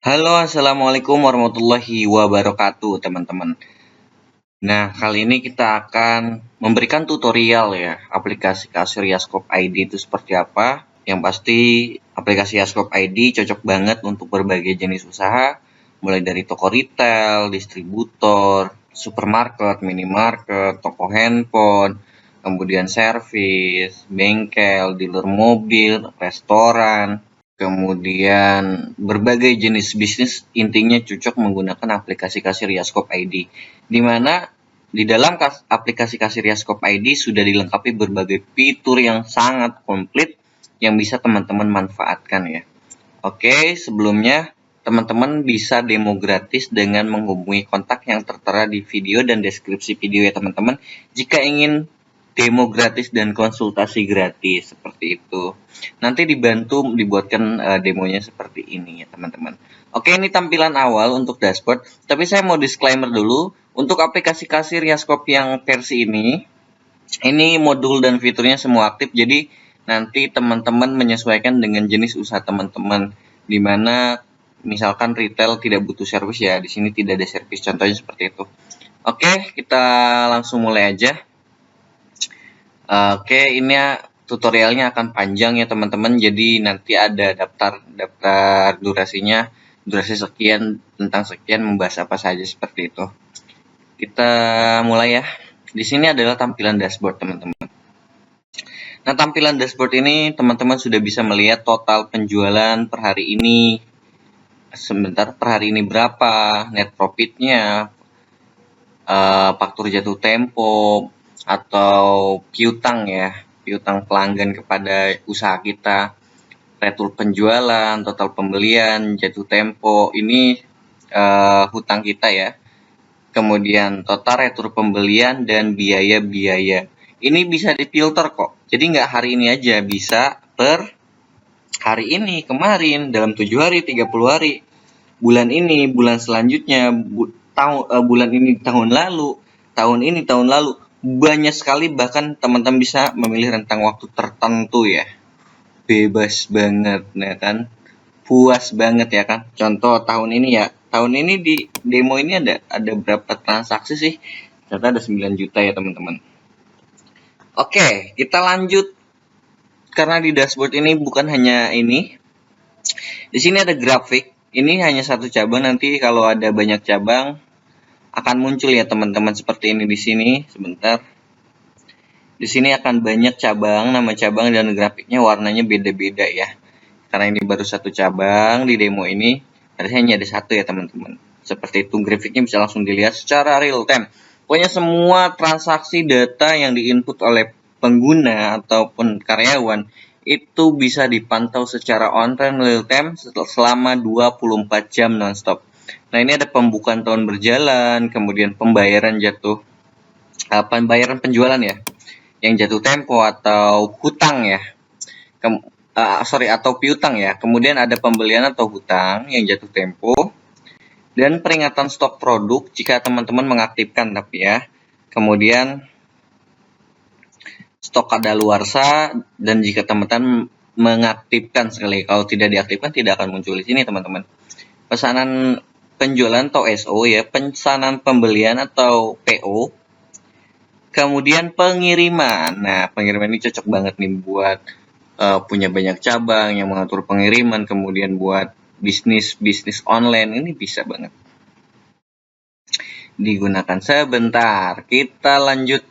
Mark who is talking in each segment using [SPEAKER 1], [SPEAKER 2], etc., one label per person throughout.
[SPEAKER 1] Halo, assalamualaikum warahmatullahi wabarakatuh, teman-teman. Nah, kali ini kita akan memberikan tutorial ya, aplikasi kasir Yaskop ID itu seperti apa. Yang pasti, aplikasi Yaskop ID cocok banget untuk berbagai jenis usaha, mulai dari toko retail, distributor, supermarket, minimarket, toko handphone, kemudian servis, bengkel, dealer mobil, restoran, kemudian berbagai jenis bisnis intinya cocok menggunakan aplikasi kasir Yaskop ID. Di mana di dalam aplikasi kasir Yaskop ID sudah dilengkapi berbagai fitur yang sangat komplit yang bisa teman-teman manfaatkan ya. Oke, sebelumnya teman-teman bisa demo gratis dengan menghubungi kontak yang tertera di video dan deskripsi video ya teman-teman. Jika ingin demo gratis dan konsultasi gratis seperti itu. Nanti dibantu dibuatkan demonya seperti ini ya teman-teman. Oke, ini tampilan awal untuk dashboard. Tapi saya mau disclaimer dulu. Untuk aplikasi kasir Yaskop yang versi ini modul dan fiturnya semua aktif. Jadi nanti teman-teman menyesuaikan dengan jenis usaha teman-teman. Dimana misalkan retail tidak butuh servis ya, di sini tidak ada servis. Contohnya seperti itu. Oke, kita langsung mulai aja. Oke, ini tutorialnya akan panjang ya teman-teman. Jadi nanti ada daftar durasinya, durasi sekian tentang sekian membahas apa saja seperti itu. Kita mulai ya. Di sini adalah tampilan dashboard teman-teman. Nah, tampilan dashboard ini teman-teman sudah bisa melihat total penjualan per hari ini. Sebentar, per hari ini berapa, net profitnya, faktur jatuh tempo, atau piutang ya, piutang pelanggan kepada usaha kita, retur penjualan, total pembelian, jatuh tempo, ini hutang kita ya. Kemudian total retur pembelian dan biaya-biaya. Ini bisa difilter kok. Jadi nggak hari ini aja, bisa per hari ini, kemarin, dalam 7 hari, 30 hari, bulan ini, bulan selanjutnya, bulan ini, tahun lalu, tahun ini, tahun lalu. Banyak sekali, bahkan teman-teman bisa memilih rentang waktu tertentu ya. Bebas banget ya kan. Puas banget ya kan. Contoh tahun ini ya. Tahun ini di demo ini ada berapa transaksi sih? Ternyata ada 9 juta ya teman-teman. Oke, kita lanjut. Karena di dashboard ini bukan hanya ini. Di sini ada grafik. Ini hanya satu cabang, nanti kalau ada banyak cabang akan muncul ya teman-teman seperti ini di sini. Sebentar. Di sini akan banyak cabang, nama cabang dan grafiknya warnanya beda-beda ya. Karena ini baru satu cabang di demo ini, harusnya hanya ada satu ya teman-teman. Seperti itu, grafiknya bisa langsung dilihat secara real time. Pokoknya semua transaksi data yang diinput oleh pengguna ataupun karyawan itu bisa dipantau secara on-time real time selama 24 jam non-stop. Nah, ini ada pembukaan tahun berjalan, kemudian pembayaran penjualan ya, yang jatuh tempo atau hutang ya. Atau piutang ya. Kemudian ada pembelian atau hutang yang jatuh tempo dan peringatan stok produk jika teman-teman mengaktifkan tapi ya. Kemudian stok kadaluarsa dan jika teman-teman mengaktifkan sekali. Kalau tidak diaktifkan tidak akan muncul di sini teman-teman. Pesanan penjualan atau SO ya, pesanan pembelian atau PO. Kemudian pengiriman. Nah, pengiriman ini cocok banget nih buat punya banyak cabang yang mengatur pengiriman, kemudian buat bisnis online, ini bisa banget digunakan. Sebentar, kita lanjut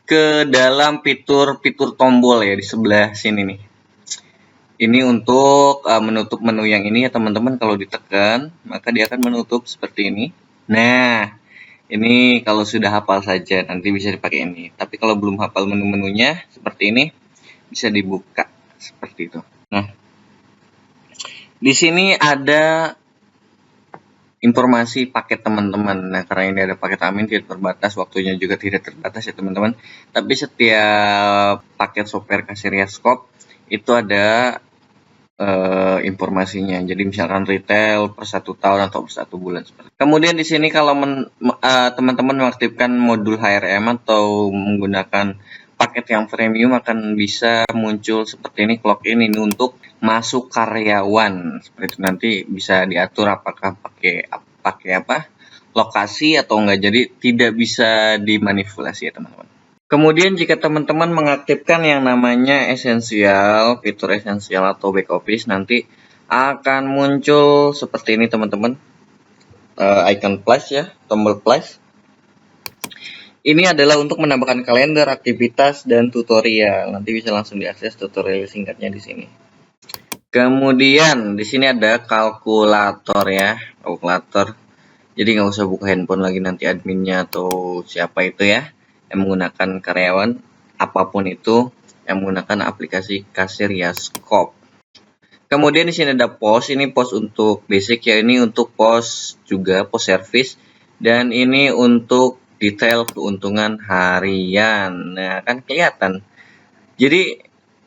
[SPEAKER 1] ke dalam fitur tombol ya di sebelah sini nih. Ini untuk menutup menu yang ini ya teman-teman, kalau ditekan maka dia akan menutup seperti ini. Nah, ini kalau sudah hafal saja nanti bisa dipakai ini. Tapi kalau belum hafal menu-menunya seperti ini, bisa dibuka seperti itu. Nah, di sini ada informasi paket teman-teman. Nah, karena ini ada paket amin tidak terbatas, waktunya juga tidak terbatas ya teman-teman. Tapi setiap paket software kasir Yaskop itu ada informasinya. Jadi misalkan retail per 1 tahun atau per 1 bulan seperti. Kemudian di sini kalau teman-teman mengaktifkan modul HRM atau menggunakan paket yang premium akan bisa muncul seperti ini, clock in ini untuk masuk karyawan. Seperti itu, nanti bisa diatur apakah pakai apa? Lokasi atau enggak. Jadi tidak bisa dimanipulasi ya, teman-teman. Kemudian jika teman-teman mengaktifkan yang namanya esensial, fitur esensial atau back office, nanti akan muncul seperti ini, teman-teman. Icon plus ya, tombol plus. Ini adalah untuk menambahkan kalender, aktivitas, dan tutorial. Nanti bisa langsung diakses tutorial singkatnya di sini. Kemudian di sini ada kalkulator ya, kalkulator. Jadi nggak usah buka handphone lagi nanti adminnya atau siapa itu ya yang menggunakan karyawan apapun itu yang menggunakan aplikasi kasir ya Scope. Kemudian di sini ada pos, ini pos untuk basic ya, ini untuk pos juga, pos service, dan ini untuk detail keuntungan harian. Nah, kan kelihatan. Jadi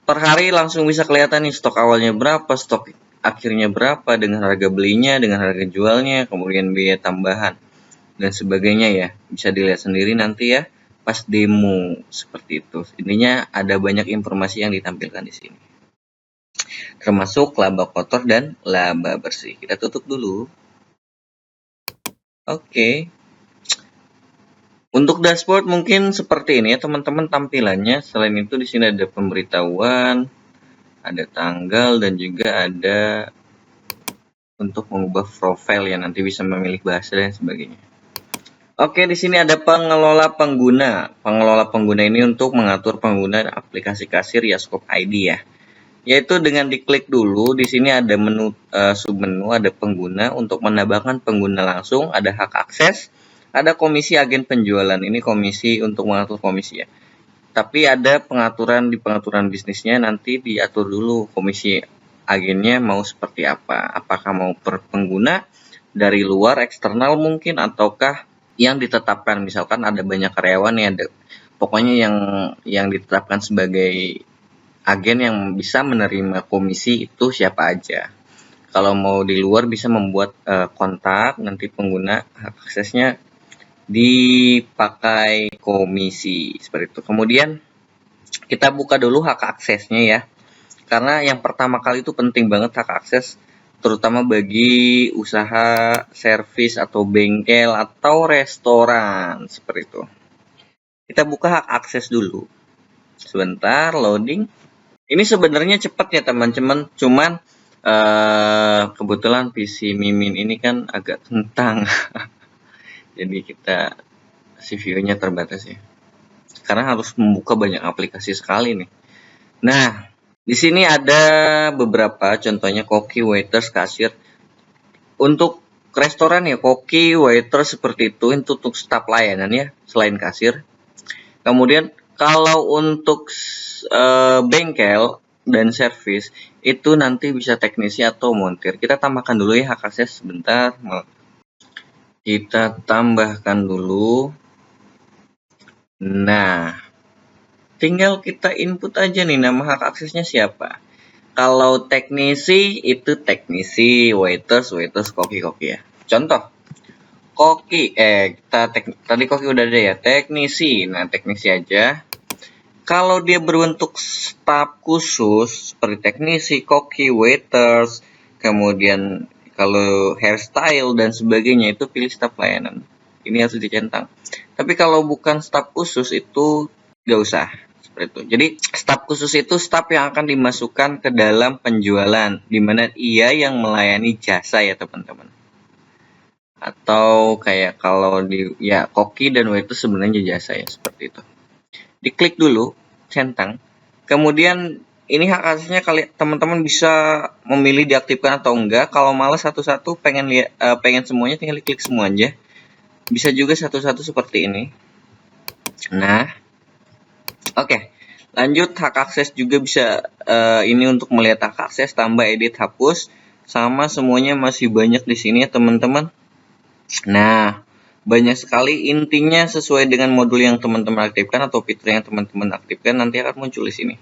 [SPEAKER 1] per hari langsung bisa kelihatan nih stok awalnya berapa, stok akhirnya berapa, dengan harga belinya, dengan harga jualnya, kemudian biaya tambahan dan sebagainya ya. Bisa dilihat sendiri nanti ya pas demo seperti itu. Intinya ada banyak informasi yang ditampilkan di sini, termasuk laba kotor dan laba bersih. Kita tutup dulu. Oke. Untuk dashboard mungkin seperti ini ya teman-teman tampilannya. Selain itu di sini ada pemberitahuan, ada tanggal, dan juga ada untuk mengubah profil ya, nanti bisa memilih bahasa dan sebagainya. Oke, di sini ada pengelola pengguna. Pengelola pengguna ini untuk mengatur pengguna aplikasi kasir ya Scope ID ya. Yaitu dengan diklik dulu, di sini ada menu submenu, ada pengguna. Untuk menambahkan pengguna langsung, ada hak akses, ada komisi agen penjualan. Ini komisi untuk mengatur komisi ya. Tapi ada pengaturan di pengaturan bisnisnya, nanti diatur dulu komisi agennya mau seperti apa. Apakah mau per pengguna dari luar eksternal mungkin, ataukah yang ditetapkan. Misalkan ada banyak karyawan ya, ada pokoknya yang ditetapkan sebagai agen yang bisa menerima komisi itu siapa aja. Kalau mau di luar bisa membuat kontak, nanti pengguna hak aksesnya dipakai komisi seperti itu. Kemudian kita buka dulu hak aksesnya ya, karena yang pertama kali itu penting banget hak akses, terutama bagi usaha servis atau bengkel atau restoran seperti itu. Kita buka hak akses dulu. Sebentar loading. Ini sebenarnya cepat ya teman-teman, cuman kebetulan PC Mimin ini kan agak kentang. Jadi kita CPU-nya terbatas ya. Karena harus membuka banyak aplikasi sekali nih. Nah, di sini ada beberapa contohnya koki, waiters, kasir. Untuk restoran ya koki, waiter seperti itu untuk staf layanan ya, selain kasir. Kemudian kalau untuk bengkel dan servis itu nanti bisa teknisi atau montir. Kita tambahkan dulu ya hak akses sebentar. Kita tambahkan dulu. Nah, tinggal kita input aja nih nama hak aksesnya siapa. Kalau teknisi itu teknisi, waiters, koki ya. Contoh, koki, tadi koki udah ada ya, teknisi. Nah, teknisi aja. Kalau dia berbentuk staf khusus seperti teknisi, koki, waiters, kemudian kalau hairstyle dan sebagainya itu pilih staf layanan. Ini harus dicentang. Tapi kalau bukan staf khusus itu nggak usah seperti itu. Jadi staf khusus itu staf yang akan dimasukkan ke dalam penjualan, di mana ia yang melayani jasa ya teman-teman. Atau kayak kalau di ya koki dan waiters sebenarnya jasa ya seperti itu. Diklik dulu, centang. Kemudian ini hak aksesnya teman-teman bisa memilih diaktifkan atau enggak. Kalau malas satu-satu pengen semuanya tinggal klik semua aja. Bisa juga satu-satu seperti ini. Nah, oke. Lanjut hak akses juga bisa ini untuk melihat hak akses, tambah, edit, hapus, sama semuanya masih banyak di sini ya teman-teman. Nah, banyak sekali, intinya sesuai dengan modul yang teman-teman aktifkan atau fitur yang teman-teman aktifkan nanti akan muncul di sini.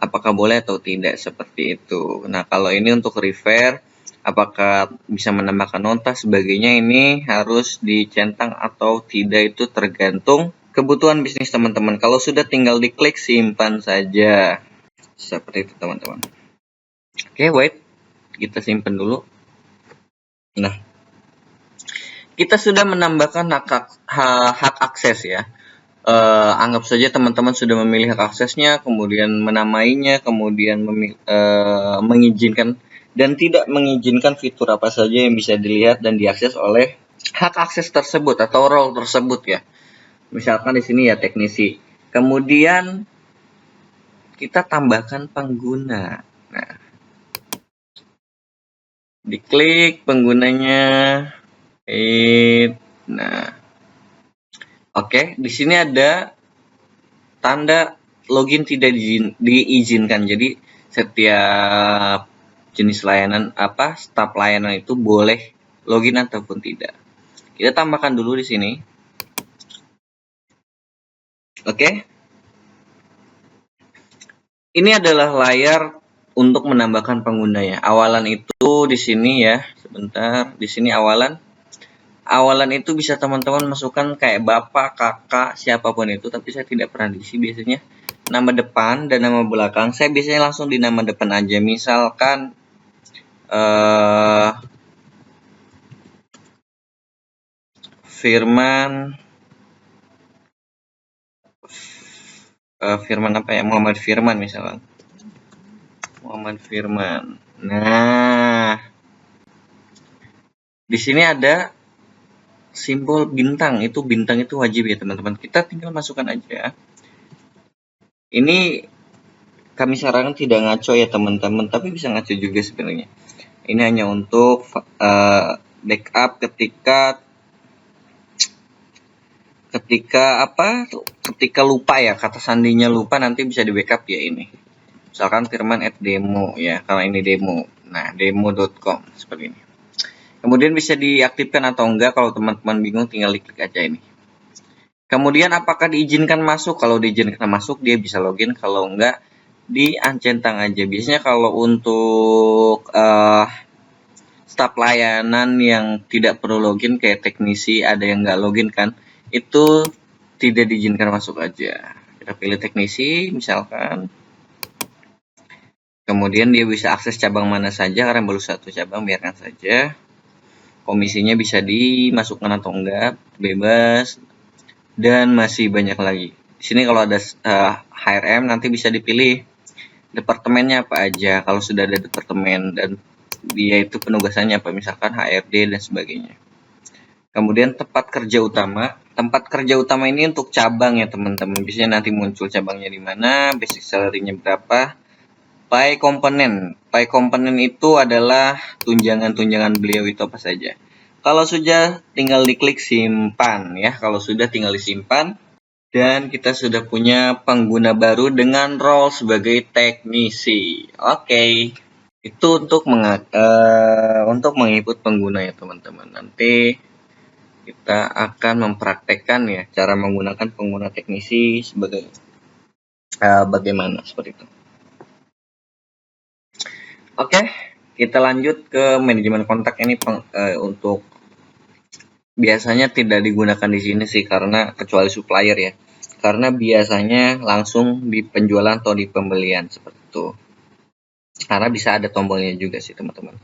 [SPEAKER 1] Apakah boleh atau tidak seperti itu. Nah, kalau ini untuk refer, apakah bisa menambahkan nota sebagainya, ini harus dicentang atau tidak itu tergantung kebutuhan bisnis teman-teman. Kalau sudah tinggal diklik simpan saja. Seperti itu teman-teman. Oke, wait. Kita simpan dulu. Nah, kita sudah menambahkan hak akses ya. Anggap saja teman-teman sudah memilih hak aksesnya, kemudian menamainya, kemudian mengizinkan dan tidak mengizinkan fitur apa saja yang bisa dilihat dan diakses oleh hak akses tersebut atau role tersebut ya. Misalkan di sini ya teknisi. Kemudian kita tambahkan pengguna. Nah, diklik penggunanya. Nah, oke, di sini ada tanda login tidak diizinkan. Jadi setiap jenis layanan staf layanan itu boleh login ataupun tidak. Kita tambahkan dulu di sini. Oke. Ini adalah layar untuk menambahkan penggunanya. Awalan itu di sini ya, sebentar. Di sini awalan. Awalan itu bisa teman-teman masukkan kayak bapak, kakak, siapapun itu, tapi saya tidak pernah diisi biasanya. Nama depan dan nama belakang. Saya biasanya langsung di nama depan aja. Misalkan Firman apa ya? Muhammad Firman misalkan. Muhammad Firman. Nah, di sini ada simbol bintang. Itu bintang itu wajib ya teman-teman. Kita tinggal masukkan aja. Ini kami sarankan tidak ngaco ya teman-teman, tapi bisa ngaco juga sebenarnya. Ini hanya untuk backup ketika lupa ya, kata sandinya lupa, nanti bisa di backup ya ini. Misalkan firman@demo ya, karena ini demo. Nah, demo.com seperti ini. Kemudian bisa diaktifkan atau enggak, kalau teman-teman bingung tinggal klik aja ini. Kemudian apakah diizinkan masuk? Kalau diizinkan masuk dia bisa login, kalau enggak diancentang aja. Biasanya kalau untuk staf layanan yang tidak perlu login kayak teknisi, ada yang nggak login kan, itu tidak diizinkan masuk aja. Kita pilih teknisi misalkan. Kemudian dia bisa akses cabang mana saja, karena baru satu cabang, biarkan saja. Komisinya bisa dimasukkan atau enggak, bebas, dan masih banyak lagi. Di sini kalau ada HRM nanti bisa dipilih departemennya apa aja, kalau sudah ada departemen, dan dia itu penugasannya apa, misalkan HRD dan sebagainya. Kemudian tempat kerja utama. Tempat kerja utama ini untuk cabang ya teman-teman. Biasanya nanti muncul cabangnya di mana, basic salary-nya berapa. Pay komponen. Pay komponen itu adalah tunjangan-tunjangan beliau itu apa saja. Kalau sudah tinggal diklik simpan ya. Kalau sudah tinggal disimpan. Dan kita sudah punya pengguna baru dengan role sebagai teknisi. Oke. Itu untuk menginput pengguna ya teman-teman. Nanti kita akan mempraktekkan ya cara menggunakan pengguna teknisi sebagai bagaimana seperti itu. Oke, kita lanjut ke manajemen kontak. Ini untuk biasanya tidak digunakan di sini sih, karena kecuali supplier ya. Karena biasanya langsung di penjualan atau di pembelian seperti itu. Karena bisa ada tombolnya juga sih teman-teman.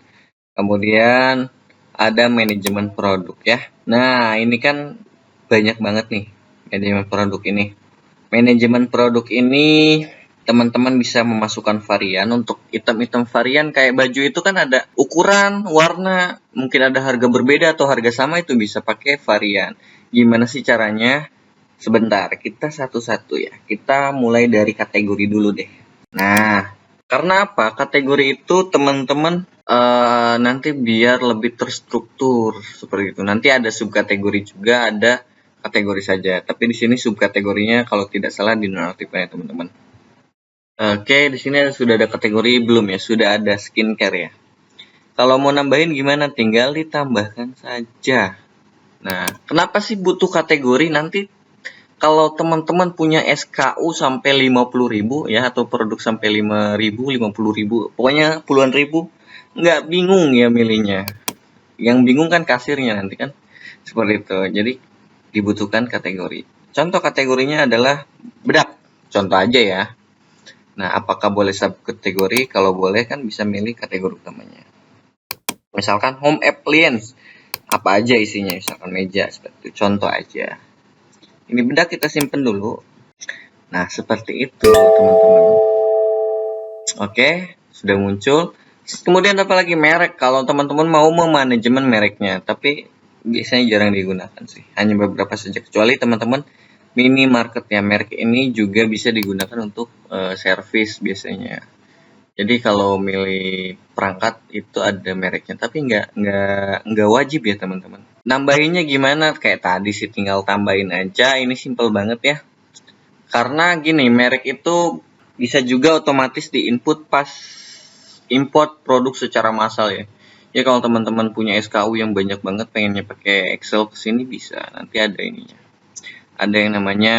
[SPEAKER 1] Kemudian ada manajemen produk ya. Nah, ini kan banyak banget nih manajemen produk ini. Manajemen produk ini teman-teman bisa memasukkan varian. Untuk item-item varian kayak baju itu kan ada ukuran, warna, mungkin ada harga berbeda atau harga sama, itu bisa pakai varian. Gimana sih caranya? Sebentar, kita satu-satu ya. Kita mulai dari kategori dulu deh. Nah, karena apa? Kategori itu teman-teman nanti biar lebih terstruktur seperti itu. Nanti ada subkategori juga, ada kategori saja. Tapi di sini subkategorinya kalau tidak salah dinonaktifkan ya teman-teman. Oke, di sini sudah ada kategori belum ya? Sudah ada skincare ya. Kalau mau nambahin gimana? Tinggal ditambahkan saja. Nah, kenapa sih butuh kategori? Nanti kalau teman-teman punya SKU sampai 50.000 ya, atau produk sampai 5.000, 50.000, pokoknya puluhan ribu, nggak bingung ya milihnya. Yang bingung kan kasirnya nanti kan, seperti itu. Jadi dibutuhkan kategori. Contoh kategorinya adalah bedak, contoh aja ya. Nah, apakah boleh subkategori? Kalau boleh kan bisa milih kategori utamanya. Misalkan home appliance, apa aja isinya, misalkan meja, seperti itu. Contoh aja. Ini benda kita simpan dulu. Nah, seperti itu teman-teman. Oke, sudah muncul. Kemudian apa lagi, merek. Kalau teman-teman mau memanajemen mereknya, tapi biasanya jarang digunakan sih. Hanya beberapa saja, kecuali teman-teman minimarket ya. Merek ini juga bisa digunakan untuk servis biasanya. Jadi kalau milih perangkat itu ada mereknya, tapi nggak wajib ya teman-teman. Nambahinnya gimana? Kayak tadi sih, tinggal tambahin aja. Ini simple banget ya. Karena gini, merek itu bisa juga otomatis di-input pas import produk secara massal ya. Ya kalau teman-teman punya SKU yang banyak banget, pengennya pakai Excel ke sini bisa. Nanti ada ininya. Ada yang namanya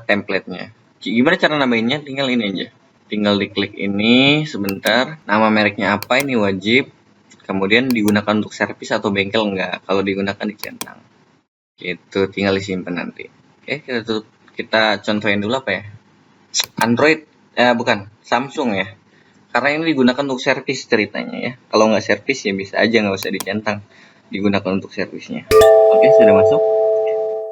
[SPEAKER 1] template-nya. Gimana cara nambahinnya? Tinggal ini aja. Tinggal diklik ini sebentar. Nama mereknya apa, ini wajib. Kemudian digunakan untuk servis atau bengkel enggak. Kalau digunakan dicentang. Gitu, tinggal disimpan nanti. Oke, kita contohin dulu apa ya? Android, bukan, Samsung ya. Karena ini digunakan untuk servis ceritanya ya. Kalau nggak servis ya bisa aja, nggak usah dicentang. Digunakan untuk servisnya. Oke, sudah masuk.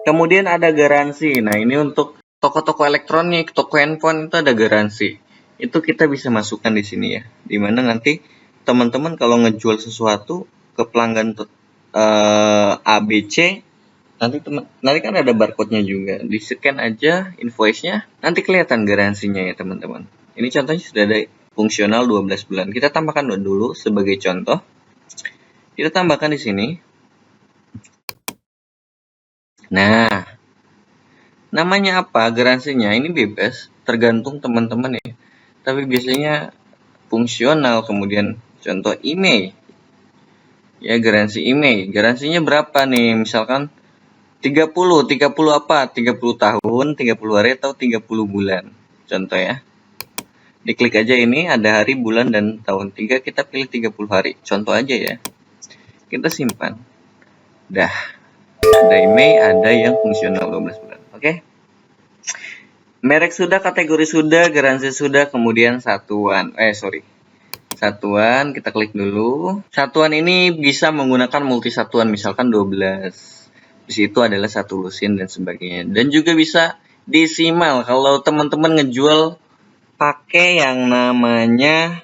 [SPEAKER 1] Kemudian ada garansi. Nah, ini untuk toko-toko elektronik, toko handphone itu ada garansi. Itu kita bisa masukkan di sini ya. Dimana nanti teman-teman kalau ngejual sesuatu ke pelanggan ABC, nanti kan ada barcode-nya juga. Di-scan aja invoice-nya, nanti kelihatan garansinya ya teman-teman. Ini contohnya sudah ada fungsional 12 bulan. Kita tambahkan dulu sebagai contoh. Kita tambahkan di sini. Nah, namanya apa? Garansinya ini bebas, tergantung teman-teman ya. Tapi biasanya fungsional, kemudian contoh email. Ya, garansi email. Garansinya berapa nih? Misalkan 30 apa? 30 tahun, 30 hari atau 30 bulan. Contoh ya. Diklik aja ini, ada hari, bulan, dan tahun. Kita pilih 30 hari. Contoh aja ya. Kita simpan. Dah. Ada email, ada yang fungsional 12 bulan. Oke. Merek sudah, kategori sudah, garansi sudah, kemudian satuan. Satuan, kita klik dulu. Satuan ini bisa menggunakan multi satuan, misalkan 12. Di situ adalah satu lusin dan sebagainya. Dan juga bisa desimal. Kalau teman-teman ngejual pakai yang namanya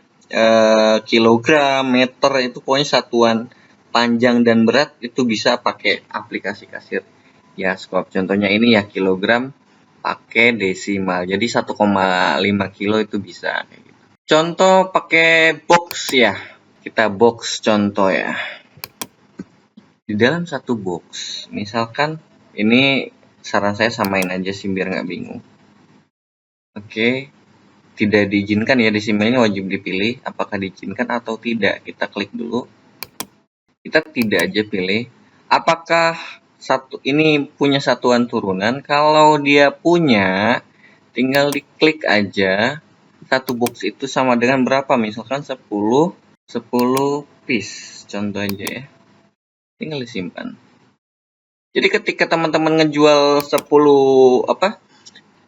[SPEAKER 1] kilogram, meter, itu pokoknya satuan panjang dan berat itu bisa pakai aplikasi kasir. Ya, skop. Contohnya ini ya, kilogram pakai desimal. Jadi 1,5 kilo itu bisa. Contoh pakai box ya. Kita box contoh ya. Di dalam satu box, misalkan ini saran saya samain aja sih biar nggak bingung. Oke, tidak diizinkan ya, desimal ini wajib dipilih apakah diizinkan atau tidak. Kita klik dulu. Kita tidak aja pilih. Apakah ini punya satuan turunan? Kalau dia punya, tinggal diklik aja. Satu box itu sama dengan berapa? Misalkan 10 piece. Contoh aja ya. Tinggal disimpan. Jadi ketika teman-teman ngejual 10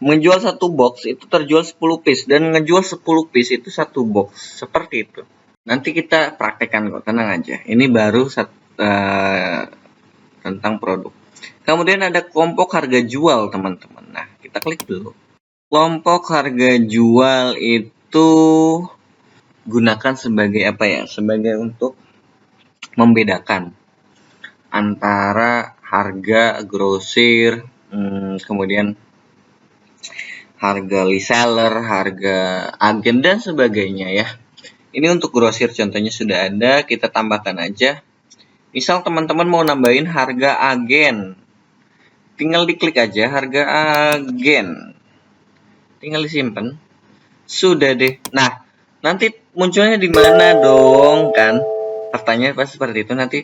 [SPEAKER 1] menjual satu box itu terjual 10 piece, dan ngejual 10 piece itu satu box, seperti itu. Nanti kita praktekkan kok, tenang aja. Ini baru tentang produk. Kemudian ada kelompok harga jual teman-teman. Nah, kita klik dulu. Kelompok harga jual itu gunakan sebagai apa ya? Sebagai untuk membedakan antara harga grosir, kemudian harga reseller, harga agen, dan sebagainya ya. Ini untuk grosir contohnya sudah ada, kita tambahkan aja. Misal teman-teman mau nambahin harga agen, tinggal diklik aja harga agen. Tinggal disimpan. Sudah deh. Nah, nanti munculnya di mana dong kan? Pertanyaan pasti seperti itu nanti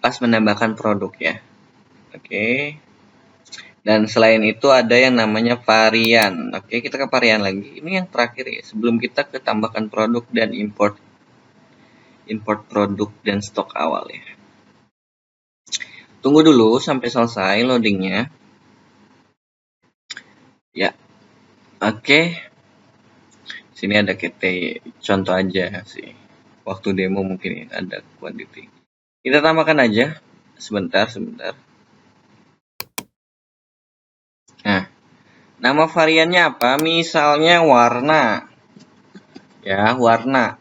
[SPEAKER 1] pas menambahkan produk ya. Oke. Dan selain itu ada yang namanya varian. Oke, kita ke varian lagi. Ini yang terakhir ya, sebelum kita ke tambahkan produk dan import produk dan stok awal ya. Tunggu dulu sampai selesai loadingnya. Ya. Oke. Sini ada KT, contoh aja sih. Waktu demo mungkin ada quantity. Kita tambahkan aja. Sebentar. Nah, nama variannya apa? Misalnya warna. Ya, warna.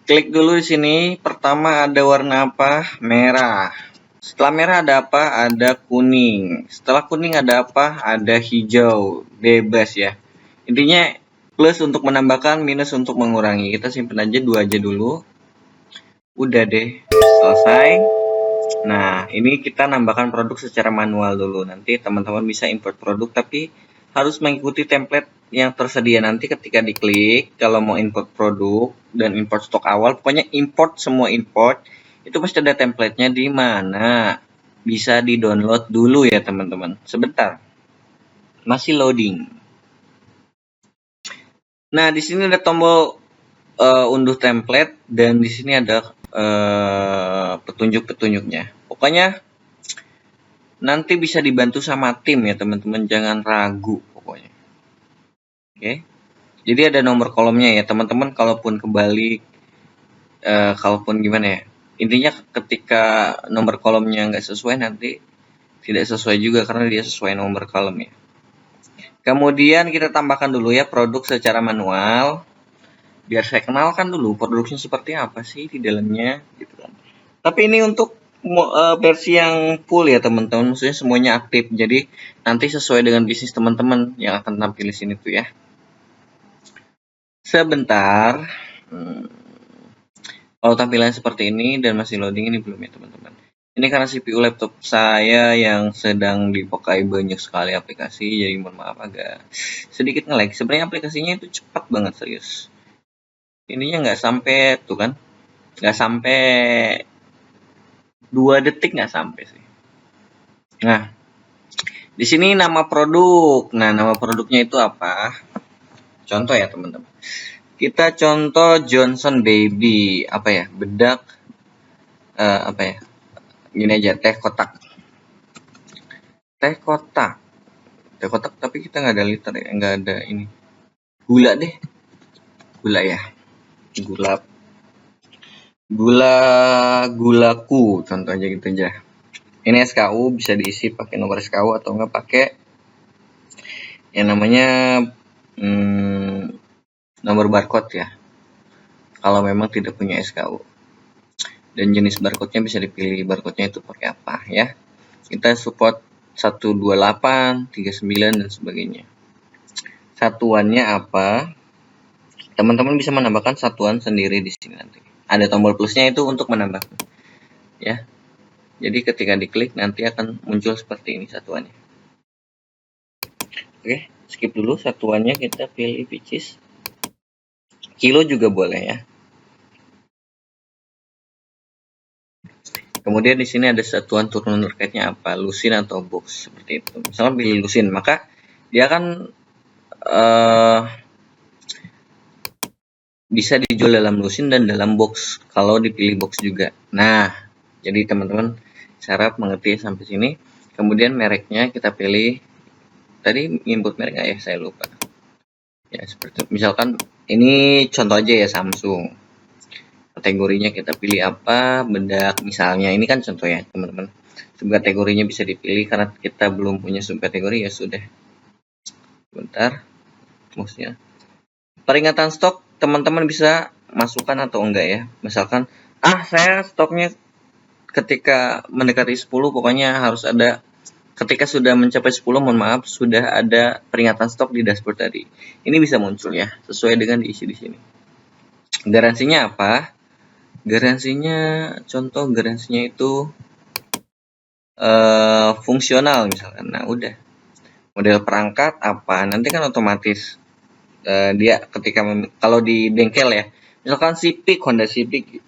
[SPEAKER 1] Klik dulu di sini. Pertama ada warna apa? Merah. Setelah merah ada apa? Ada kuning. Setelah kuning ada apa? Ada hijau. Bebas ya. Intinya plus untuk menambahkan, minus untuk mengurangi. Kita simpan aja 2 aja dulu. Udah deh, selesai. Nah, ini kita nambahkan produk secara manual dulu. Nanti teman-teman bisa import produk, tapi harus mengikuti template yang tersedia. Nanti ketika diklik, kalau mau import produk dan import stok awal, pokoknya import semua import, itu pasti ada template-nya di mana. Bisa di-download dulu ya teman-teman. Sebentar, masih loading. Nah, di sini ada tombol unduh template dan di sini ada petunjuk-petunjuknya. Pokoknya nanti bisa dibantu sama tim ya teman-teman, jangan ragu pokoknya. Oke. Jadi ada nomor kolomnya ya teman-teman, kalaupun kebalik, kalaupun gimana ya. Intinya ketika nomor kolomnya nggak sesuai nanti tidak sesuai juga karena dia sesuai nomor kolom ya. Kemudian kita tambahkan dulu ya produk secara manual. Biar saya kenalkan dulu produksinya seperti apa sih di dalamnya gitu kan. Tapi ini untuk versi yang full ya teman-teman, maksudnya semuanya aktif. Jadi nanti sesuai dengan bisnis teman-teman yang akan tampil di sini tuh ya. Sebentar. Kalau tampilannya seperti ini dan masih loading, ini belum ya teman-teman. Ini karena CPU laptop saya yang sedang dipakai banyak sekali aplikasi, jadi mohon maaf agak sedikit nge-lag. Sebenarnya aplikasinya itu cepat banget serius. Ininya nggak sampai tuh kan, nggak sampai 2 detik, nggak sampai sih. Nah, di sini nama produk. Nah, nama produknya itu apa? Contoh ya teman-teman. Kita contoh Johnson Baby, apa ya? Bedak, apa ya? Gini aja, teh kotak. Teh kotak. Teh kotak, tapi kita nggak ada liter ya, nggak ada ini. Gula deh, gula ya. Gulaku, contoh aja gitu aja. Ini SKU, bisa diisi pakai nomor SKU atau nggak pakai yang namanya nomor barcode ya. Kalau memang tidak punya SKU. Dan jenis barcode-nya bisa dipilih barcode-nya itu pakai apa ya. Kita support 128, 39 dan sebagainya. Satuannya apa? Teman-teman bisa menambahkan satuan sendiri di sini nanti. Ada tombol plusnya itu untuk menambah. Ya. Jadi ketika diklik nanti akan muncul seperti ini satuannya. Oke, skip dulu satuannya, kita pilih which is kilo juga boleh ya. Kemudian di sini ada satuan turunan terkaitnya apa, lusin atau box seperti itu. Misalnya pilih lusin, maka dia akan bisa dijual dalam lusin dan dalam box kalau dipilih box juga. Nah, jadi teman-teman harap mengerti sampai sini. Kemudian mereknya kita pilih. Tadi input merek nggak ya? Saya lupa. Ya seperti itu. Misalkan ini contoh aja ya, Samsung. Kategorinya kita pilih apa, bedak misalnya. Ini kan contoh ya teman-teman. Subkategorinya bisa dipilih karena kita belum punya subkategori ya sudah. Bentar, maksudnya. Peringatan stok teman-teman bisa masukkan atau enggak ya. Misalkan, saya stoknya ketika mendekati 10 pokoknya harus ada. Ketika sudah mencapai 10, mohon maaf, sudah ada peringatan stok di dashboard tadi. Ini bisa muncul ya, sesuai dengan diisi di sini. Garansinya apa? Garansinya, contoh garansinya itu fungsional misalkan. Nah, udah. Model perangkat apa? Nanti kan otomatis dia ketika kalau di bengkel ya. Misalkan Civic, Honda Civic,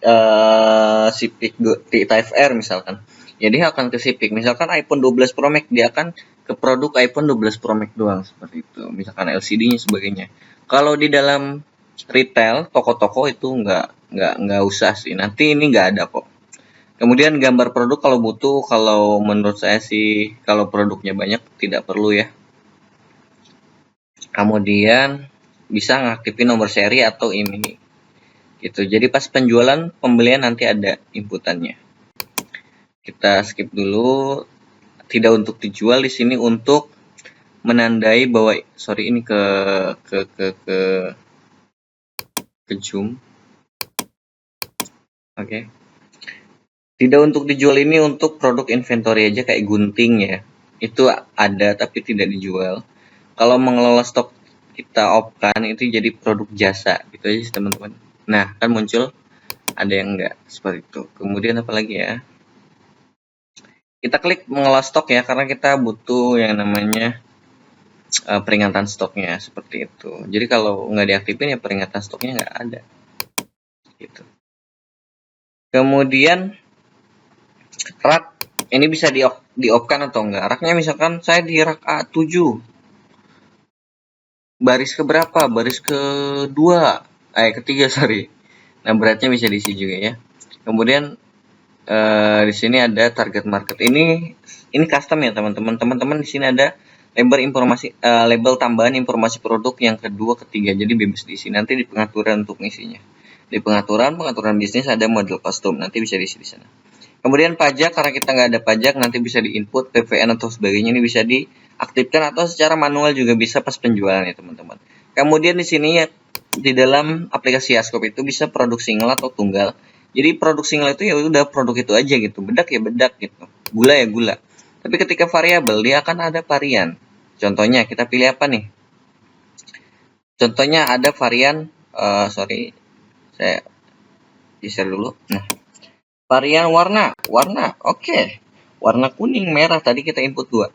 [SPEAKER 1] Civic Type R misalkan. Ya dia akan ke Civic. Misalkan iPhone 12 Pro Max, dia akan ke produk iPhone 12 Pro Max doang seperti itu. Misalkan LCD-nya sebagainya. Kalau di dalam retail, toko-toko itu nggak usah sih. Nanti ini nggak ada kok. Kemudian gambar produk kalau butuh, kalau menurut saya sih kalau produknya banyak tidak perlu ya. Kemudian bisa ngaktifin nomor seri atau ini gitu. Jadi pas penjualan pembelian nanti ada inputannya. Kita skip dulu. Tidak untuk dijual, di sini untuk menandai bahwa sorry ini ke zoom. Oke. Tidak untuk dijual ini untuk produk inventory aja kayak gunting ya. Itu ada tapi tidak dijual. Kalau mengelola stok kita off-kan itu jadi produk jasa gitu aja sih teman-teman. Nah, kan muncul ada yang enggak seperti itu. Kemudian apa lagi ya? Kita klik mengelola stok ya, karena kita butuh yang namanya peringatan stoknya seperti itu. Jadi kalau nggak diaktifin ya peringatan stoknya nggak ada. Gitu. Kemudian rak ini bisa di off-kan atau enggak. Raknya misalkan saya di rak A7. Baris ke berapa? Baris kedua. Ketiga sorry. Nah, beratnya bisa diisi juga ya. Kemudian di sini ada target market. Ini custom ya teman-teman. Teman-teman di sini ada label tambahan informasi produk yang kedua, ketiga. Jadi bebas diisi. Nanti di pengaturan untuk ngisinya. Di pengaturan bisnis ada model custom. Nanti bisa diisi di sana. Kemudian pajak, karena kita nggak ada pajak, nanti bisa di input PVN atau sebagainya. Ini bisa diaktifkan atau secara manual juga bisa pas penjualan ya teman-teman. Kemudian di sini ya, di dalam aplikasi Yaskop itu bisa produk single atau tunggal. Jadi produk single itu ya udah produk itu aja gitu, bedak ya bedak gitu, gula ya gula. Tapi ketika variabel dia akan ada varian. Contohnya kita pilih apa nih? Contohnya ada varian, sorry, saya geser dulu. Nah, varian warna, oke. Warna kuning, merah, tadi kita input 2.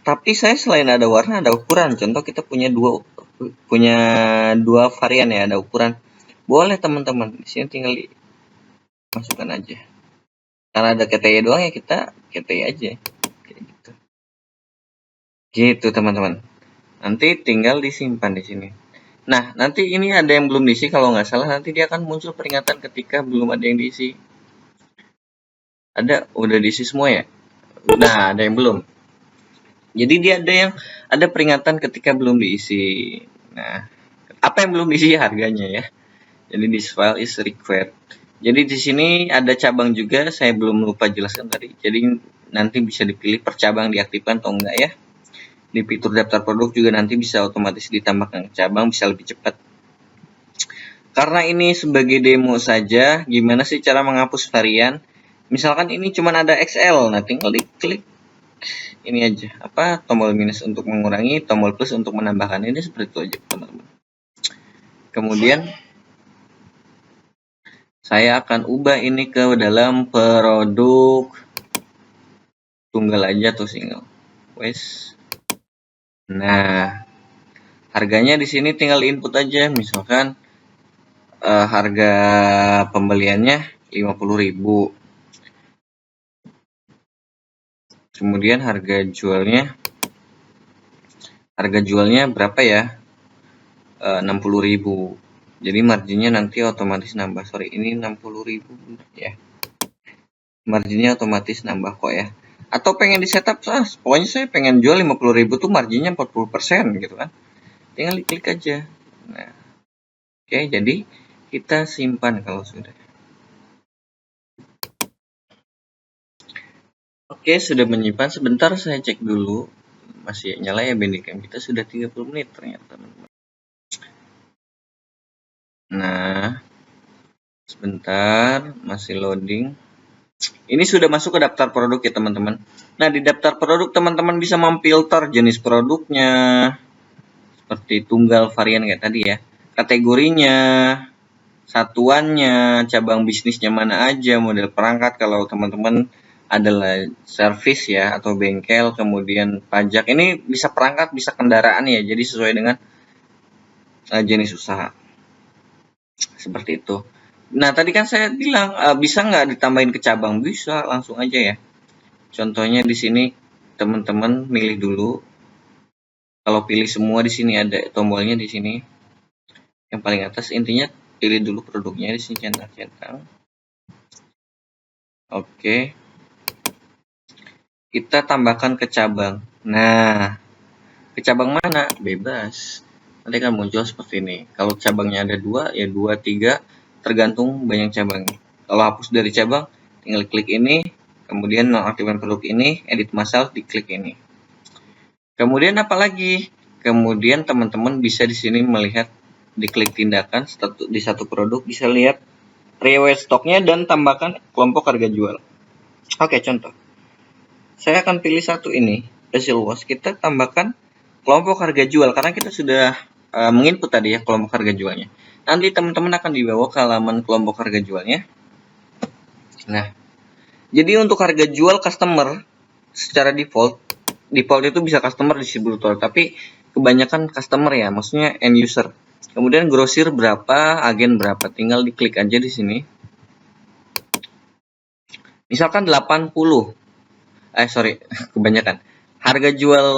[SPEAKER 1] Tapi saya selain ada warna, ada ukuran. Contoh kita punya dua varian ya, ada ukuran. Boleh teman-teman, di sini tinggal masukkan aja. Karena ada KTY doang ya kita KTY aja. Kayak gitu. Gitu teman-teman. Nanti tinggal disimpan di sini. Nah, nanti ini ada yang belum diisi kalau nggak salah, nanti dia akan muncul peringatan ketika belum ada yang diisi. Udah diisi semua ya? Nah, ada yang belum. Jadi dia ada peringatan ketika belum diisi. Nah, apa yang belum diisi? Harganya ya. Jadi this file is required. Jadi di sini ada cabang juga, saya belum lupa jelaskan tadi. Jadi nanti bisa dipilih per cabang diaktifkan atau enggak ya. Di fitur daftar produk juga nanti bisa otomatis ditambahkan cabang, bisa lebih cepat. Karena ini sebagai demo saja, gimana sih cara menghapus varian? Misalkan ini cuma ada XL, nah tinggal diklik ini aja, tombol minus untuk mengurangi, tombol plus untuk menambahkan. Ini seperti itu aja teman-teman. Kemudian saya akan ubah ini ke dalam produk tunggal aja atau single. Nah, harganya di sini tinggal input aja, misalkan harga pembeliannya 50.000. Kemudian harga jualnya berapa ya? 60.000. Jadi marginnya nanti otomatis nambah. Sorry, ini 60.000 ya. Marginnya otomatis nambah kok ya. Atau pengen di setup, pokoknya saya pengen jual 50.000 tuh marginnya 40% gitu kan. Tinggal diklik aja. Nah, oke, jadi kita simpan kalau sudah. Oke, sudah menyimpan. Sebentar saya cek dulu. Masih nyala ya Bandicam. Kita sudah 30 menit ternyata teman-teman. Nah, sebentar, masih loading. Ini sudah masuk ke daftar produk ya teman-teman. Nah, di daftar produk teman-teman bisa memfilter jenis produknya. Seperti tunggal, varian kayak tadi ya. Kategorinya, satuannya, cabang bisnisnya mana aja, model perangkat kalau teman-teman adalah servis ya atau bengkel, kemudian pajak. Ini bisa perangkat, bisa kendaraan ya. Jadi sesuai dengan jenis usaha. Seperti itu. Nah, tadi kan saya bilang bisa nggak ditambahin ke cabang? Bisa, langsung aja ya. Contohnya di sini teman-teman milih dulu. Kalau pilih semua di sini ada tombolnya di sini. Yang paling atas intinya pilih dulu produknya di sini centang-centang. Oke. Kita tambahkan ke cabang. Nah, ke cabang mana? Bebas. nanti akan muncul seperti ini. Kalau cabangnya ada 2, ya 2, 3, tergantung banyak cabangnya. Kalau hapus dari cabang, tinggal klik ini, kemudian nonaktifkan produk ini, edit masalah, diklik ini. Kemudian apa lagi? Kemudian teman-teman bisa di sini melihat, diklik tindakan di satu produk, bisa lihat riwayat stoknya dan tambahkan kelompok harga jual. Oke, contoh. Saya akan pilih satu ini, hasil was. Kita tambahkan kelompok harga jual karena kita sudah menginput tadi ya kelompok harga jualnya. Nanti teman-teman akan dibawa ke halaman kelompok harga jualnya. Nah, jadi untuk harga jual customer secara default itu bisa customer distributor, tapi kebanyakan customer ya, maksudnya end user. Kemudian grosir berapa, agen berapa, tinggal diklik aja di sini. Misalkan 80, kebanyakan. Harga jual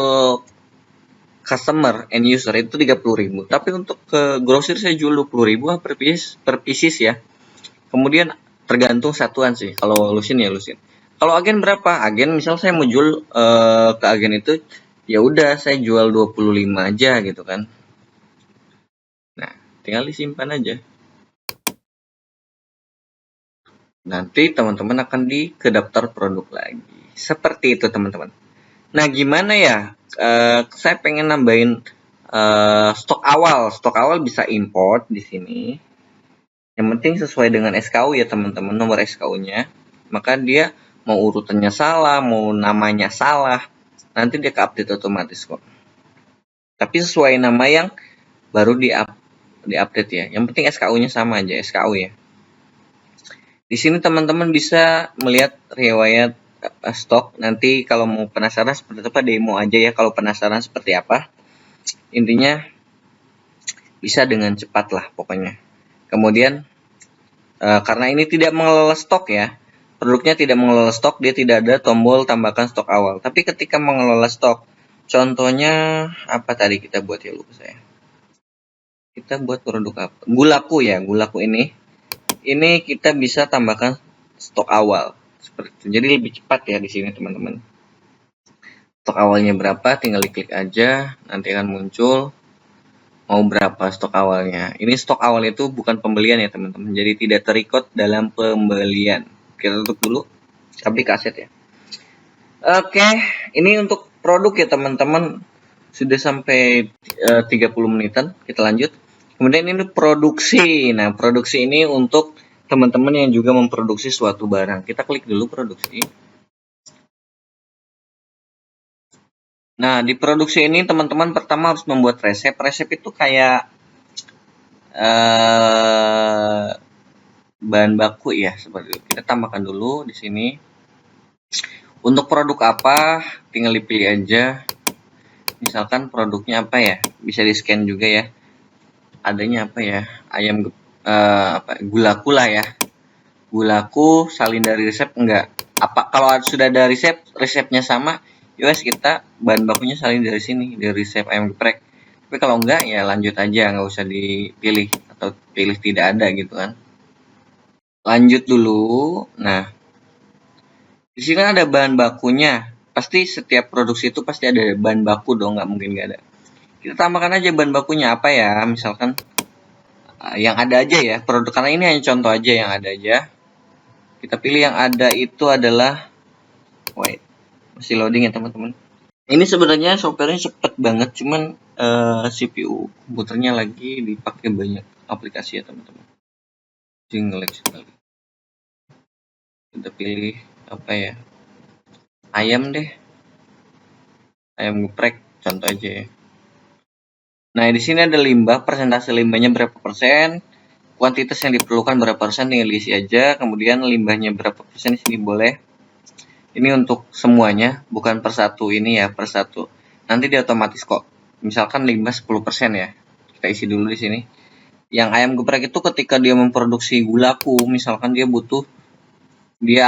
[SPEAKER 1] customer end user itu 30.000, tapi untuk ke grosir saya jual 20.000 per pieces ya. Kemudian tergantung satuan sih. Kalau lusin ya lusin. Kalau agen berapa? Agen misal saya mau jual ke agen itu, ya udah saya jual 25 aja gitu kan. Nah, tinggal disimpan aja. Nanti teman-teman akan ke daftar produk lagi. Seperti itu teman-teman. Nah, gimana ya? Saya pengen nambahin stok awal. Stok awal bisa import di sini. Yang penting sesuai dengan SKU ya teman-teman, nomor SKU-nya. Maka dia mau urutannya salah, mau namanya salah, nanti dia ke-update otomatis kok. Tapi sesuai nama yang baru di-update ya. Yang penting SKU-nya sama aja, SKU ya. Di sini teman-teman bisa melihat riwayat stok. Nanti kalau mau penasaran seperti apa, demo aja ya kalau penasaran seperti apa. Intinya bisa dengan cepat lah pokoknya. Kemudian karena ini tidak mengelola stok ya, produknya tidak mengelola stok, dia tidak ada tombol tambahkan stok awal. Tapi ketika mengelola stok, contohnya apa tadi kita buat ya, lupa saya. Kita buat produk apa? Gulaku ya, gulaku ini kita bisa tambahkan stok awal seperti itu. Jadi lebih cepat ya di sini teman-teman. Stok awalnya berapa, tinggal diklik aja, nanti akan muncul mau berapa stok awalnya. Ini stok awal itu bukan pembelian ya teman-teman, jadi tidak terikut dalam pembelian. Kita tutup dulu, tapi kaset ya. Oke, ini untuk produk ya teman-teman, sudah sampai 30 menitan. Kita lanjut. Kemudian ini produksi. Nah, produksi ini untuk teman-teman yang juga memproduksi suatu barang. Kita klik dulu produksi. Nah, di produksi ini teman-teman pertama harus membuat resep. Resep itu kayak bahan baku ya, seperti itu. Kita tambahkan dulu di sini. Untuk produk apa, tinggal dipilih aja. Misalkan produknya apa ya? Bisa di-scan juga ya. Adanya apa ya? Ayam gulaku lah ya. Gulaku salin dari resep enggak? Kalau sudah ada resepnya sama, yowes kita bahan bakunya salin dari sini, dari resep ayam geprek. Tapi kalau enggak ya lanjut aja, nggak usah dipilih atau pilih tidak ada gitu kan. Lanjut dulu. Nah, di sini kan ada bahan bakunya. Pasti setiap produksi itu pasti ada bahan baku dong, nggak mungkin nggak ada. Kita tambahkan aja bahan bakunya apa ya, misalkan yang ada aja ya produk, karena ini hanya contoh aja yang ada aja. Kita pilih yang ada itu adalah, masih loading ya teman-teman. Ini sebenarnya softwarenya cepet banget, cuman CPU komputernya lagi dipakai banyak aplikasi ya teman-teman. Jadi sekali. Kita pilih apa ya? Ayam deh. Ayam geprek contoh aja ya. Nah, di sini ada limbah, persentase limbahnya berapa persen, kuantitas yang diperlukan berapa persen, tinggal isi aja. Kemudian limbahnya berapa persen di sini boleh. Ini untuk semuanya, bukan per satu ini ya, per satu. Nanti dia otomatis kok. Misalkan limbah 10% ya. Kita isi dulu di sini. Yang ayam geprek itu ketika dia memproduksi gulaku, misalkan dia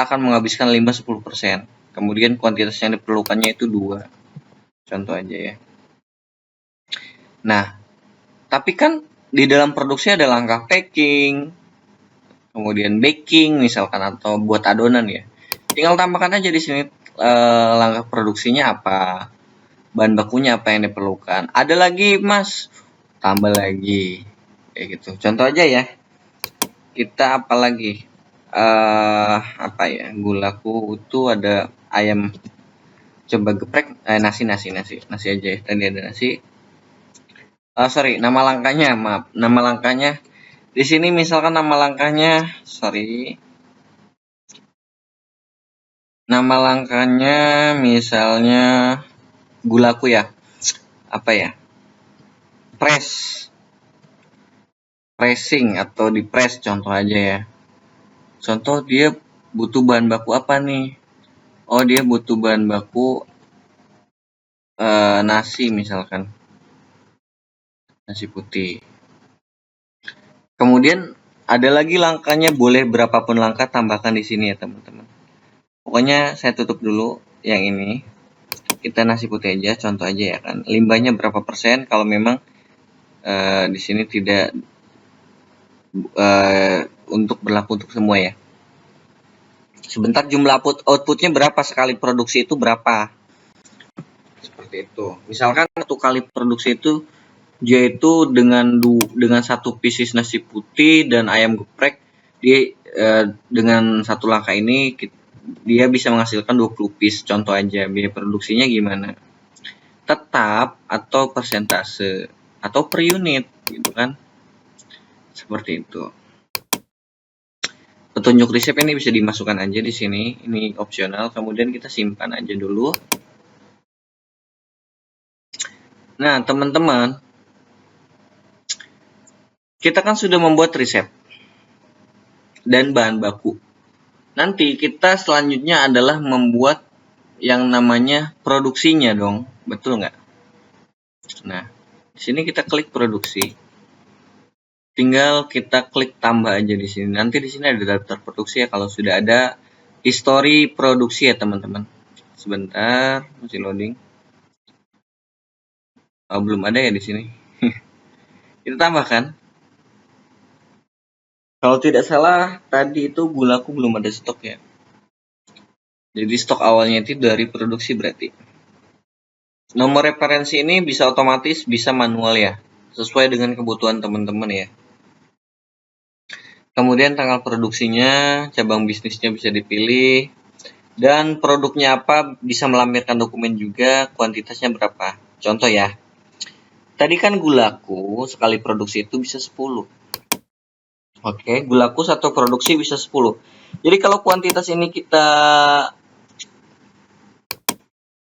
[SPEAKER 1] akan menghabiskan limbah 10%. Kemudian kuantitas yang diperlukannya itu 2. Contoh aja ya. Nah, tapi kan di dalam produksi ada langkah packing, kemudian baking misalkan, atau buat adonan ya. Tinggal tambahkan aja di sini langkah produksinya apa, bahan bakunya apa yang diperlukan. Ada lagi mas, tambah lagi kayak gitu. Contoh aja ya, kita apa lagi, apa ya, gulaku itu ada ayam coba geprek, nasi aja ya, tadi ada nasi. Sorry, nama langkahnya, maaf, nama langkahnya di sini misalkan nama langkahnya, nama langkahnya misalnya gulaku ya, apa ya, pressing atau di press contoh aja ya. Contoh dia butuh bahan baku apa nih? Oh, dia butuh bahan baku nasi misalkan, nasi putih. Kemudian ada lagi langkahnya, boleh berapapun langkah tambahkan di sini ya teman-teman. Pokoknya saya tutup dulu yang ini. Kita nasi putih aja, contoh aja ya kan. Limbahnya berapa persen? Kalau memang di sini tidak untuk berlaku untuk semua ya. Sebentar, jumlah outputnya berapa sekali produksi itu berapa? Seperti itu. Misalkan satu kali produksi itu dia itu dengan satu pieces nasi putih dan ayam geprek, dia dengan satu langkah ini dia bisa menghasilkan 20 piece. Contoh aja, biaya produksinya gimana? Tetap atau persentase atau per unit gitu kan. Seperti itu. Petunjuk resep ini bisa dimasukkan aja di sini, ini opsional, kemudian kita simpan aja dulu. Nah, teman-teman, kita kan sudah membuat resep dan bahan baku. Nanti kita selanjutnya adalah membuat yang namanya produksinya dong, betul nggak? Nah, di sini kita klik produksi, tinggal kita klik tambah aja di sini. Nanti di sini ada daftar produksi ya, kalau sudah ada history produksi ya teman-teman. Sebentar, masih loading. Oh, belum ada ya di sini. Kita tambahkan. Kalau tidak salah, tadi itu gulaku belum ada stok ya. Jadi stok awalnya itu dari produksi berarti. Nomor referensi ini bisa otomatis, bisa manual ya. Sesuai dengan kebutuhan teman-teman ya. Kemudian tanggal produksinya, cabang bisnisnya bisa dipilih. Dan produknya apa, bisa melampirkan dokumen juga, kuantitasnya berapa. Contoh ya. Tadi kan gulaku sekali produksi itu bisa 10. Oke, gulaku satu produksi bisa 10. Jadi kalau kuantitas ini kita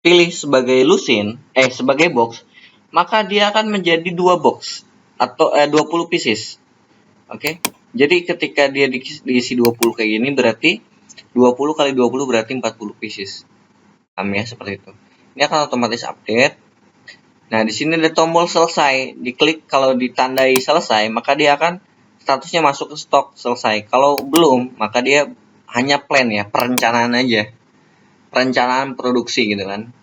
[SPEAKER 1] pilih sebagai lusin, sebagai box, maka dia akan menjadi 2 box atau 20 pieces. Oke. Jadi ketika dia diisi 20 kayak gini, berarti 20 kali 20 berarti 40 pieces. Paham ya, seperti itu. Ini akan otomatis update. Nah, di sini ada tombol selesai. Diklik, kalau ditandai selesai, maka dia akan statusnya masuk ke stok selesai. Kalau belum, maka dia hanya plan ya, perencanaan aja. Perencanaan produksi gitu kan.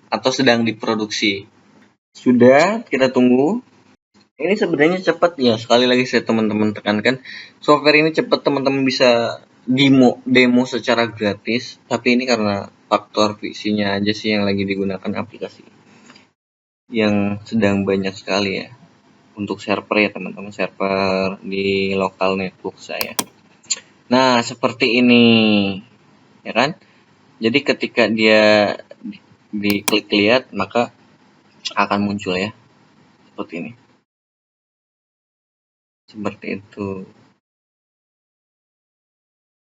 [SPEAKER 1] Atau sedang diproduksi. Sudah, kita tunggu. Ini sebenarnya cepat ya. Sekali lagi saya teman-teman tekankan, software ini cepat, teman-teman bisa demo secara gratis. Tapi ini karena faktor visinya aja sih yang lagi digunakan aplikasi yang sedang banyak sekali ya untuk server ya teman-teman, server di lokal network saya. Nah, seperti ini ya kan. Jadi ketika dia diklik lihat, maka akan muncul ya seperti ini, seperti itu.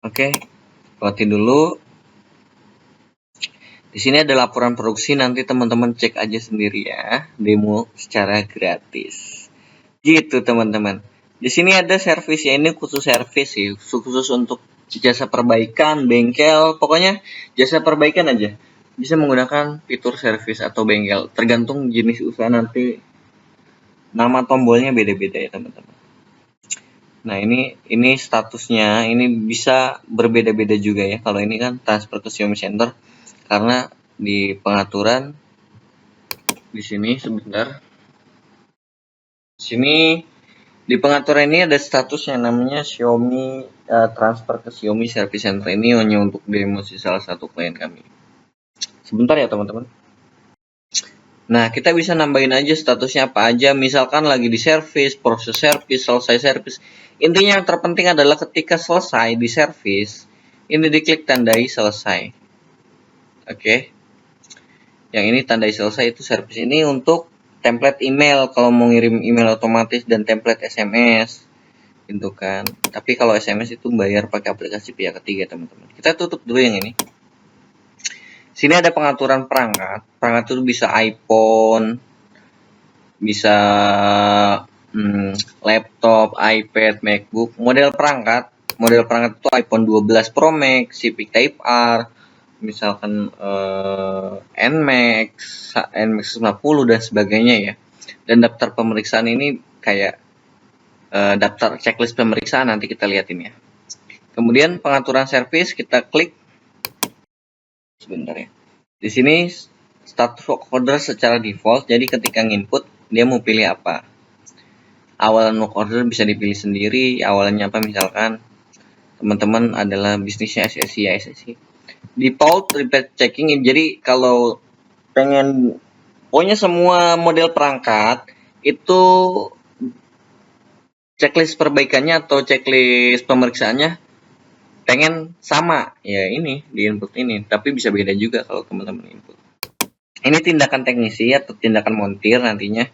[SPEAKER 1] Oke, lewati dulu. Di sini ada laporan produksi, nanti teman-teman cek aja sendiri ya, demo secara gratis. Gitu teman-teman. Di sini ada servis ya, ini khusus servis sih, khusus untuk jasa perbaikan, bengkel, pokoknya jasa perbaikan aja. Bisa menggunakan fitur servis atau bengkel, tergantung jenis usaha, nanti nama tombolnya beda-beda ya teman-teman. Nah, ini statusnya, ini bisa berbeda-beda juga ya. Kalau ini kan transfer ke Xiaomi Center, karena di pengaturan di sini sebentar. Di sini di pengaturan ini ada status yang namanya Xiaomi transfer ke Xiaomi Service Center. Ini hanya untuk demo salah satu klien kami. Sebentar ya teman-teman. Nah, kita bisa nambahin aja statusnya apa aja, misalkan lagi di service, proses service, selesai service. Intinya yang terpenting adalah ketika selesai di service, ini diklik tandai selesai. Oke. Yang ini tandai selesai itu service ini untuk template email kalau mau ngirim email otomatis dan template SMS gitu kan. Tapi kalau SMS itu bayar pakai aplikasi pihak ketiga, teman-teman. Kita tutup dulu yang ini. Sini ada pengaturan perangkat. Perangkat itu bisa iPhone, bisa laptop, iPad, MacBook. Model perangkat itu iPhone 12 Pro Max, CP Type R, misalkan NMAX, NMAX 50 dan sebagainya ya. Dan daftar pemeriksaan ini kayak daftar checklist pemeriksaan, nanti kita lihatin ya. Kemudian pengaturan service kita klik sebentar ya. Di sini status work order secara default, jadi ketika nginput dia mau pilih apa. Awalan work order bisa dipilih sendiri, awalannya apa, misalkan teman-teman adalah bisnisnya SSI ya SSI. Default repeat checking, jadi kalau pengen pokoknya semua model perangkat itu checklist perbaikannya atau checklist pemeriksaannya pengen sama ya, ini di input ini, tapi bisa beda juga kalau teman-teman input. Ini tindakan teknisi atau tindakan montir, nantinya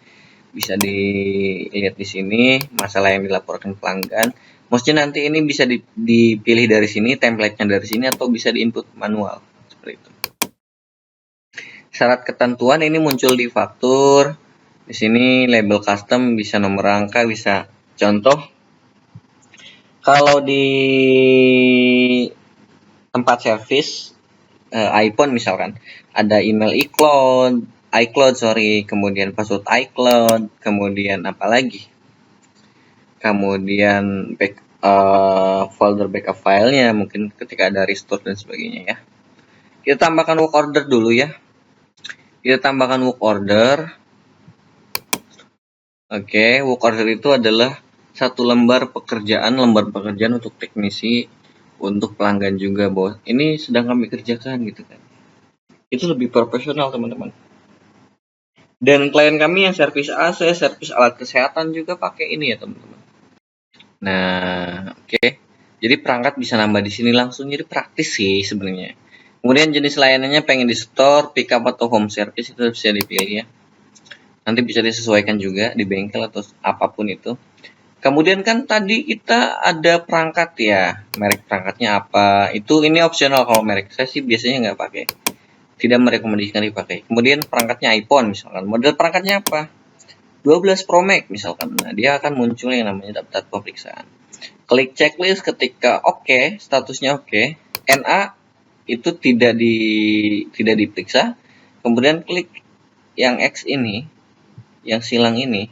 [SPEAKER 1] bisa dilihat di sini masalah yang dilaporkan pelanggan. Maksudnya nanti ini bisa dipilih dari sini, template-nya dari sini, atau bisa diinput manual seperti itu. Syarat ketentuan ini muncul di faktur. Di sini label custom, bisa nomor rangka, bisa contoh. Kalau di tempat service iPhone misalkan ada email iCloud, kemudian password iCloud, kemudian apa lagi? Kemudian folder backup filenya mungkin ketika ada restore dan sebagainya ya. Kita tambahkan work order dulu ya. Kita tambahkan work order. Oke, work order itu adalah satu lembar pekerjaan untuk teknisi, untuk pelanggan juga, bos. Ini sedang kami kerjakan gitu kan. Itu lebih profesional, teman-teman. Dan klien kami yang servis AC, servis alat kesehatan juga pakai ini ya, teman-teman. Nah, oke. Jadi perangkat bisa nambah di sini langsung, jadi praktis sih sebenarnya. Kemudian jenis layanannya pengen di store, pick up atau home service itu bisa dipilih ya. Nanti bisa disesuaikan juga di bengkel atau apapun itu. Kemudian kan tadi kita ada perangkat ya, merek perangkatnya apa, itu ini opsional kalau merek. Saya sih biasanya nggak pakai, tidak merekomendasikan dipakai. Kemudian perangkatnya iPhone misalkan, model perangkatnya apa, 12 Pro Max misalkan. Nah, dia akan muncul yang namanya daftar pemeriksaan. Klik checklist ketika oke, statusnya oke. NA itu tidak diperiksa. Kemudian klik yang X ini, yang silang ini,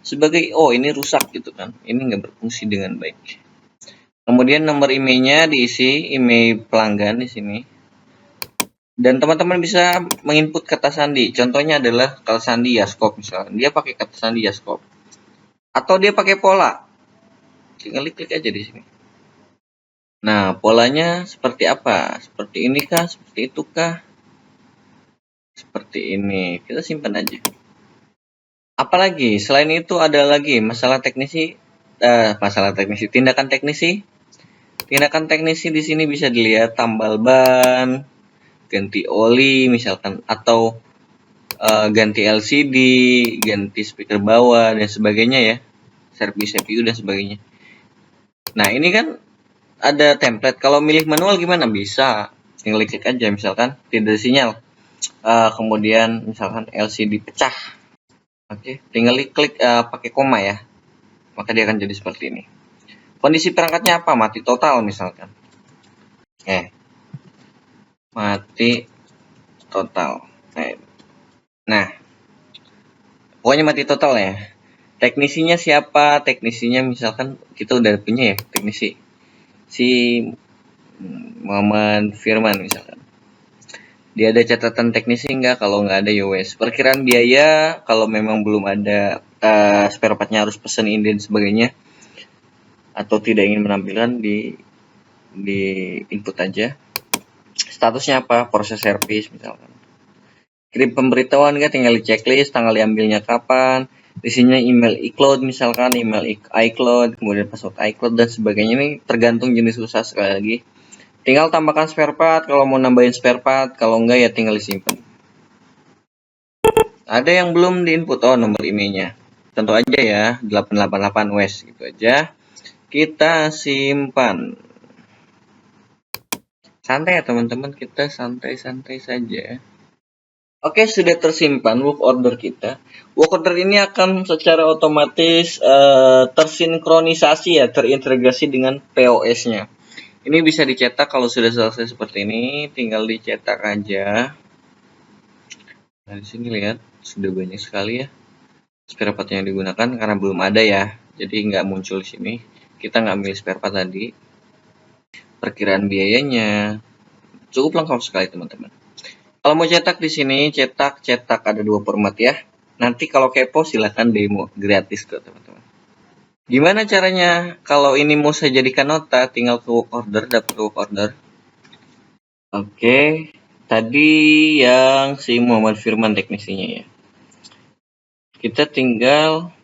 [SPEAKER 1] sebagai ini rusak gitu kan, ini nggak berfungsi dengan baik. Kemudian nomor emailnya diisi, email pelanggan di sini, dan teman-teman bisa menginput kata sandi. Contohnya adalah kata sandi Yaskop misalnya, dia pakai kata sandi Yaskop atau dia pakai pola, tinggal klik aja di sini. Nah, polanya seperti apa, seperti ini kah, seperti itu kah, seperti ini, kita simpan aja. Apalagi selain itu ada lagi masalah teknisi, tindakan teknisi. Tindakan teknisi di sini bisa dilihat tambal ban, ganti oli misalkan, atau ganti LCD, ganti speaker bawah dan sebagainya ya, servis CPU dan sebagainya. Nah, ini kan ada template. Kalau milih manual gimana? Bisa, tinggal klik aja misalkan tidak ada sinyal. Kemudian misalkan LCD pecah. Oke, tinggal klik pakai koma ya, maka dia akan jadi seperti ini. Kondisi perangkatnya apa? Mati total misalkan. Mati total. Nah, pokoknya mati total ya. Teknisinya siapa? Teknisinya misalkan kita udah punya ya teknisi, si Muhammad Firman misalkan. Dia ada catatan teknisi enggak? Kalau nggak ada ya wes. Perkiraan biaya, kalau memang belum ada spare partnya harus pesen ini dan sebagainya, atau tidak ingin menampilkan di input aja. Statusnya apa? Proses service misalkan. Kirim pemberitahuan kan tinggal di checklist, tanggal diambilnya kapan, di sini email iCloud misalkan, email iCloud, kemudian password iCloud dan sebagainya. Ini tergantung jenis usaha sekali lagi. Tinggal tambahkan spare part kalau mau nambahin spare part, kalau enggak ya tinggal disimpan. Ada yang belum diinput, oh nomor emailnya. Tentu aja ya, 888 WES gitu aja. Kita simpan. Santai ya teman-teman, kita santai-santai saja. Oke, sudah tersimpan work order kita. Work order ini akan secara otomatis tersinkronisasi ya, terintegrasi dengan POS-nya. Ini bisa dicetak kalau sudah selesai seperti ini, tinggal dicetak aja. Nah, di sini lihat sudah banyak sekali ya spare part yang digunakan karena belum ada ya. Jadi nggak muncul di sini. Kita nggak ambil spare part tadi. Perkiraan biayanya cukup lengkap sekali teman-teman. Kalau mau cetak di sini, cetak ada 2 format ya. Nanti kalau kepo silahkan demo gratis kok teman-teman. Gimana caranya? Kalau ini mau saya jadikan nota, tinggal ke work order, dapat work order. Oke, tadi yang si Muhammad Firman teknisinya ya. Kita tinggal,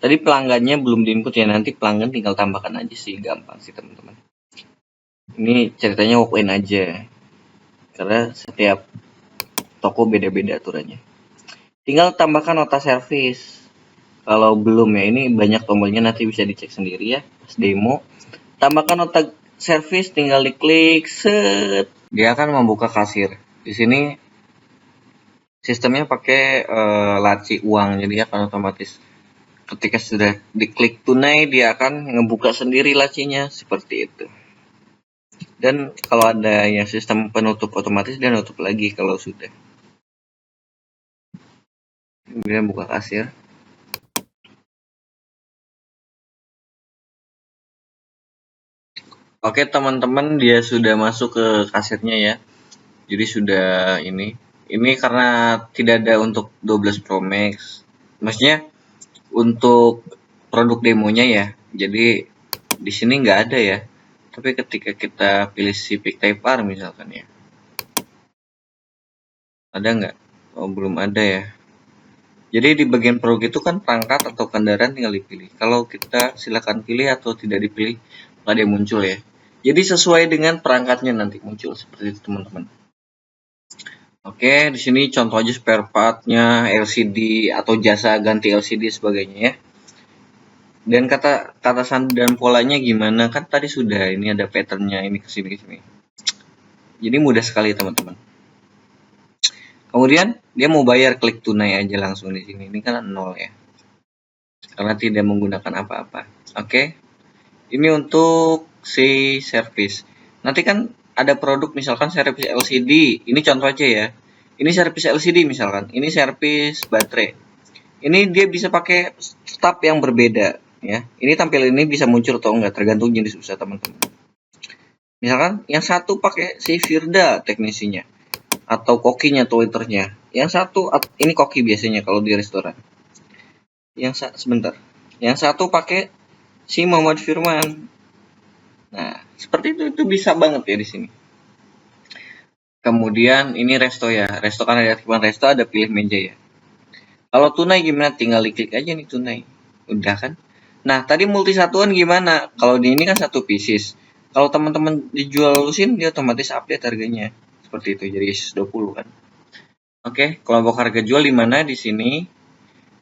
[SPEAKER 1] tadi pelanggannya belum diinput ya, nanti pelanggan tinggal tambahkan aja sih, gampang sih teman-teman. Ini ceritanya walk in aja, karena setiap toko beda-beda aturannya. Tinggal tambahkan nota servis. Kalau belum ya, ini banyak tombolnya, nanti bisa dicek sendiri ya pas demo. Tambahkan nota servis, tinggal diklik set. Dia akan membuka kasir. Di sini sistemnya pakai laci uang, jadi akan otomatis ketika sudah diklik tunai dia akan ngebuka sendiri lacinya seperti itu. Dan kalau ada yang sistem penutup otomatis dia nutup lagi kalau sudah. Kemudian buka kasir. Oke teman-teman, dia sudah masuk ke kasirnya ya. Jadi sudah ini karena tidak ada untuk 12 Pro Max. Maksudnya untuk produk demonya ya. Jadi di sini nggak ada ya. Tapi ketika kita pilih si Pick Type R misalkan ya. Ada nggak? Oh, belum ada ya. Jadi di bagian produk itu kan perangkat atau kendaraan tinggal dipilih. Kalau kita silakan pilih atau tidak dipilih, nggak ada yang muncul ya. Jadi sesuai dengan perangkatnya nanti muncul seperti itu teman-teman. Oke, di sini contoh aja spare partnya, LCD atau jasa ganti LCD sebagainya ya. Dan kata sandi dan polanya gimana? Kan tadi sudah ini ada patternnya ini ke sini. Jadi mudah sekali teman-teman. Kemudian dia mau bayar, klik tunai aja langsung di sini. Ini kan 0 ya. Karena tidak menggunakan apa-apa. Oke. Ini untuk si service. Nanti kan ada produk misalkan servis LCD. Ini contoh aja ya. Ini servis LCD misalkan. Ini servis baterai. Ini dia bisa pakai staf yang berbeda ya. Ini tampilan ini bisa muncul atau enggak tergantung jenis usaha teman-teman. Misalkan yang satu pakai si Firda teknisinya atau kokinya atau waiternya. Yang satu ini koki biasanya kalau di restoran. Sebentar. Yang satu pakai si Muhammad Firman. Nah, seperti itu bisa banget ya di sini. Kemudian ini resto ya. Resto kan ada aktifan resto, ada pilih meja ya. Kalau tunai gimana? Tinggal diklik aja nih tunai. Udah kan? Nah, tadi multi satuan gimana? Kalau di ini kan satu pieces. Kalau teman-teman dijual lusin, dia otomatis update harganya. Seperti itu, jadi 20 kan. Oke, kelompok harga jual di mana di sini?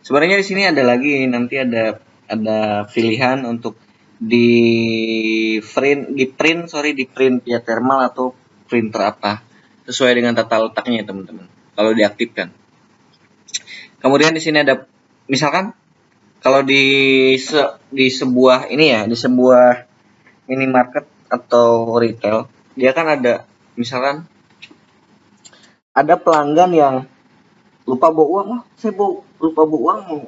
[SPEAKER 1] Sebenarnya di sini ada lagi, nanti ada pilihan untuk di print via thermal atau printer apa. Sesuai dengan tata letaknya teman-teman. Kalau diaktifkan. Kemudian di sini ada misalkan kalau di sebuah ini ya, di sebuah minimarket atau retail, dia kan ada misalkan ada pelanggan yang lupa bawa uang, saya lupa bawa uang,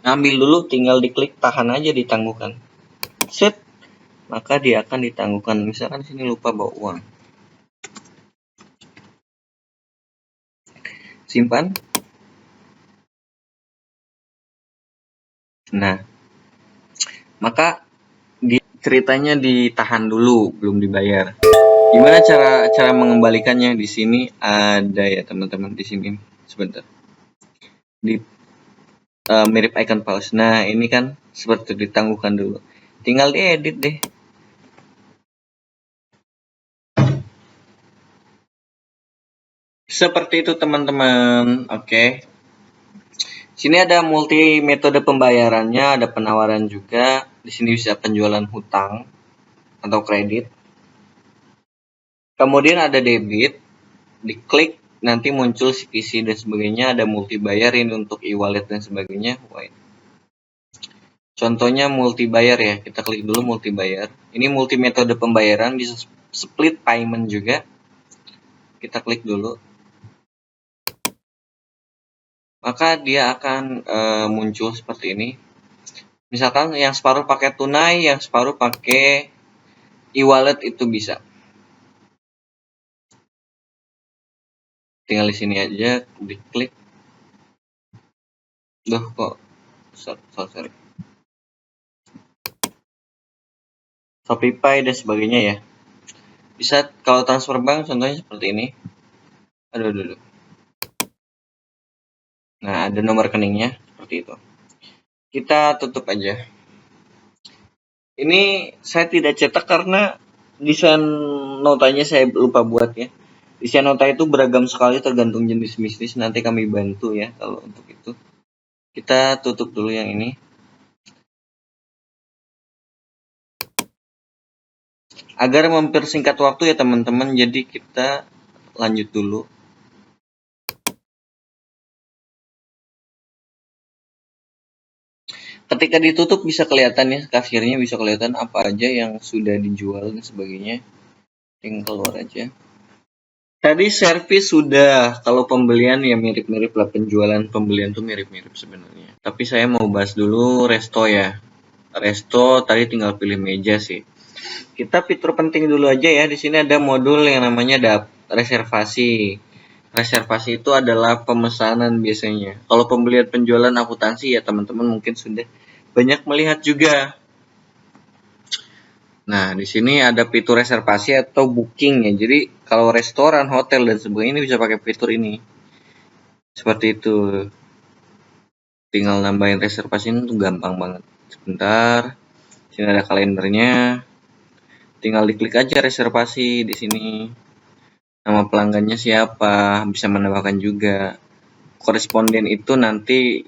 [SPEAKER 1] ngambil dulu, tinggal diklik tahan aja ditangguhkan. Set, maka dia akan ditangguhkan. Misalkan sini lupa bawa uang. Simpan. Nah, maka ceritanya ditahan dulu, belum dibayar. Gimana cara mengembalikannya? Di sini ada ya teman-teman, di sini sebentar. Di mirip icon pause. Nah, ini kan seperti ditangguhkan dulu. Tinggal diedit deh. Seperti itu teman-teman. Oke. Sini ada multi metode pembayarannya, ada penawaran juga. Di sini bisa penjualan hutang atau kredit. Kemudian ada debit. Diklik nanti muncul CPC dan sebagainya, ada multi bayar ini untuk e-wallet dan sebagainya. Contohnya multi bayar ya, kita klik dulu multi bayar. Ini multi metode pembayaran, bisa split payment juga. Kita klik dulu. Maka dia akan muncul seperti ini. Misalkan yang separuh pakai tunai, yang separuh pakai e-wallet itu bisa. Tinggal di sini aja, diklik. Duh kok, sorry. Shopify dan sebagainya ya. Bisa kalau transfer bank contohnya seperti ini. Aduh. Nah, ada nomor rekeningnya seperti itu. Kita tutup aja. Ini saya tidak cetak karena desain notanya saya lupa buat ya. Desain nota itu beragam sekali tergantung jenis bisnis. Nanti kami bantu ya kalau untuk itu. Kita tutup dulu yang ini. Agar mempersingkat waktu ya teman-teman, jadi kita lanjut dulu. Ketika ditutup bisa kelihatan ya, kasirnya bisa kelihatan apa aja yang sudah dijual dan sebagainya. Tinggal keluar aja. Tadi servis sudah, kalau pembelian ya mirip-mirip lah, penjualan pembelian tuh mirip-mirip sebenarnya. Tapi saya mau bahas dulu resto ya. Resto tadi tinggal pilih meja sih. Kita fitur penting dulu aja ya. Di sini ada modul yang namanya reservasi. Reservasi itu adalah pemesanan biasanya. Kalau pembelian penjualan akuntansi ya teman-teman mungkin sudah banyak melihat juga. Nah, di sini ada fitur reservasi atau booking ya. Jadi kalau restoran, hotel dan sebagainya ini bisa pakai fitur ini. Seperti itu. Tinggal nambahin reservasi itu gampang banget. Sebentar. Sini ada kalendernya. Tinggal diklik aja reservasi di sini. Nama pelanggannya siapa, bisa menambahkan juga. Koresponden itu nanti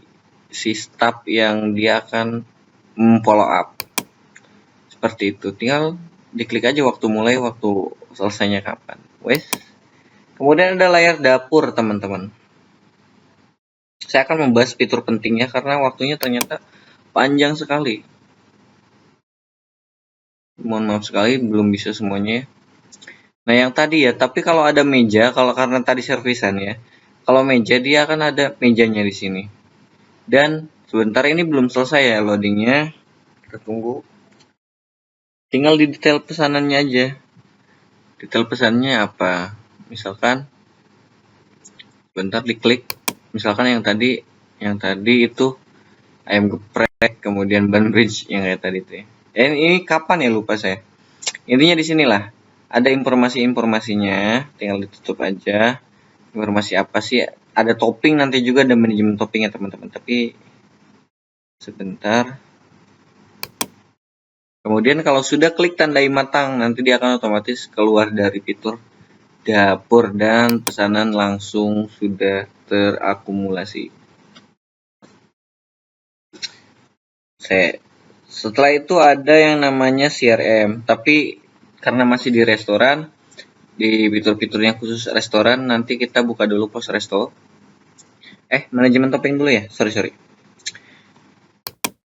[SPEAKER 1] si staff yang dia akan follow up. Seperti itu. Tinggal diklik aja waktu mulai, waktu selesainya kapan. Wes. Kemudian ada layar dapur, teman-teman. Saya akan membahas fitur pentingnya karena waktunya ternyata panjang sekali. Mohon maaf sekali, belum bisa semuanya. Nah, yang tadi ya, tapi kalau ada meja, kalau karena tadi servisan ya, kalau meja dia akan ada mejanya di sini. Dan sebentar ini belum selesai ya loadingnya. Kita tunggu. Tinggal di detail pesanannya aja. Detail pesannya apa? Misalkan, bentar diklik. Misalkan yang tadi itu ayam geprek, kemudian bun bridge yang kayak tadi tuh ya. Ini kapan ya lupa saya. Intinya di sinilah ada informasi-informasinya, tinggal ditutup aja. Informasi apa sih? Ada topping nanti juga, ada manajemen topping ya teman-teman. Tapi sebentar. Kemudian kalau sudah klik tandai matang, nanti dia akan otomatis keluar dari fitur dapur dan pesanan langsung sudah terakumulasi. Setelah itu ada yang namanya CRM, tapi karena masih di restoran, di fitur-fiturnya khusus restoran, nanti kita buka dulu pos resto. Manajemen topping dulu ya, sorry.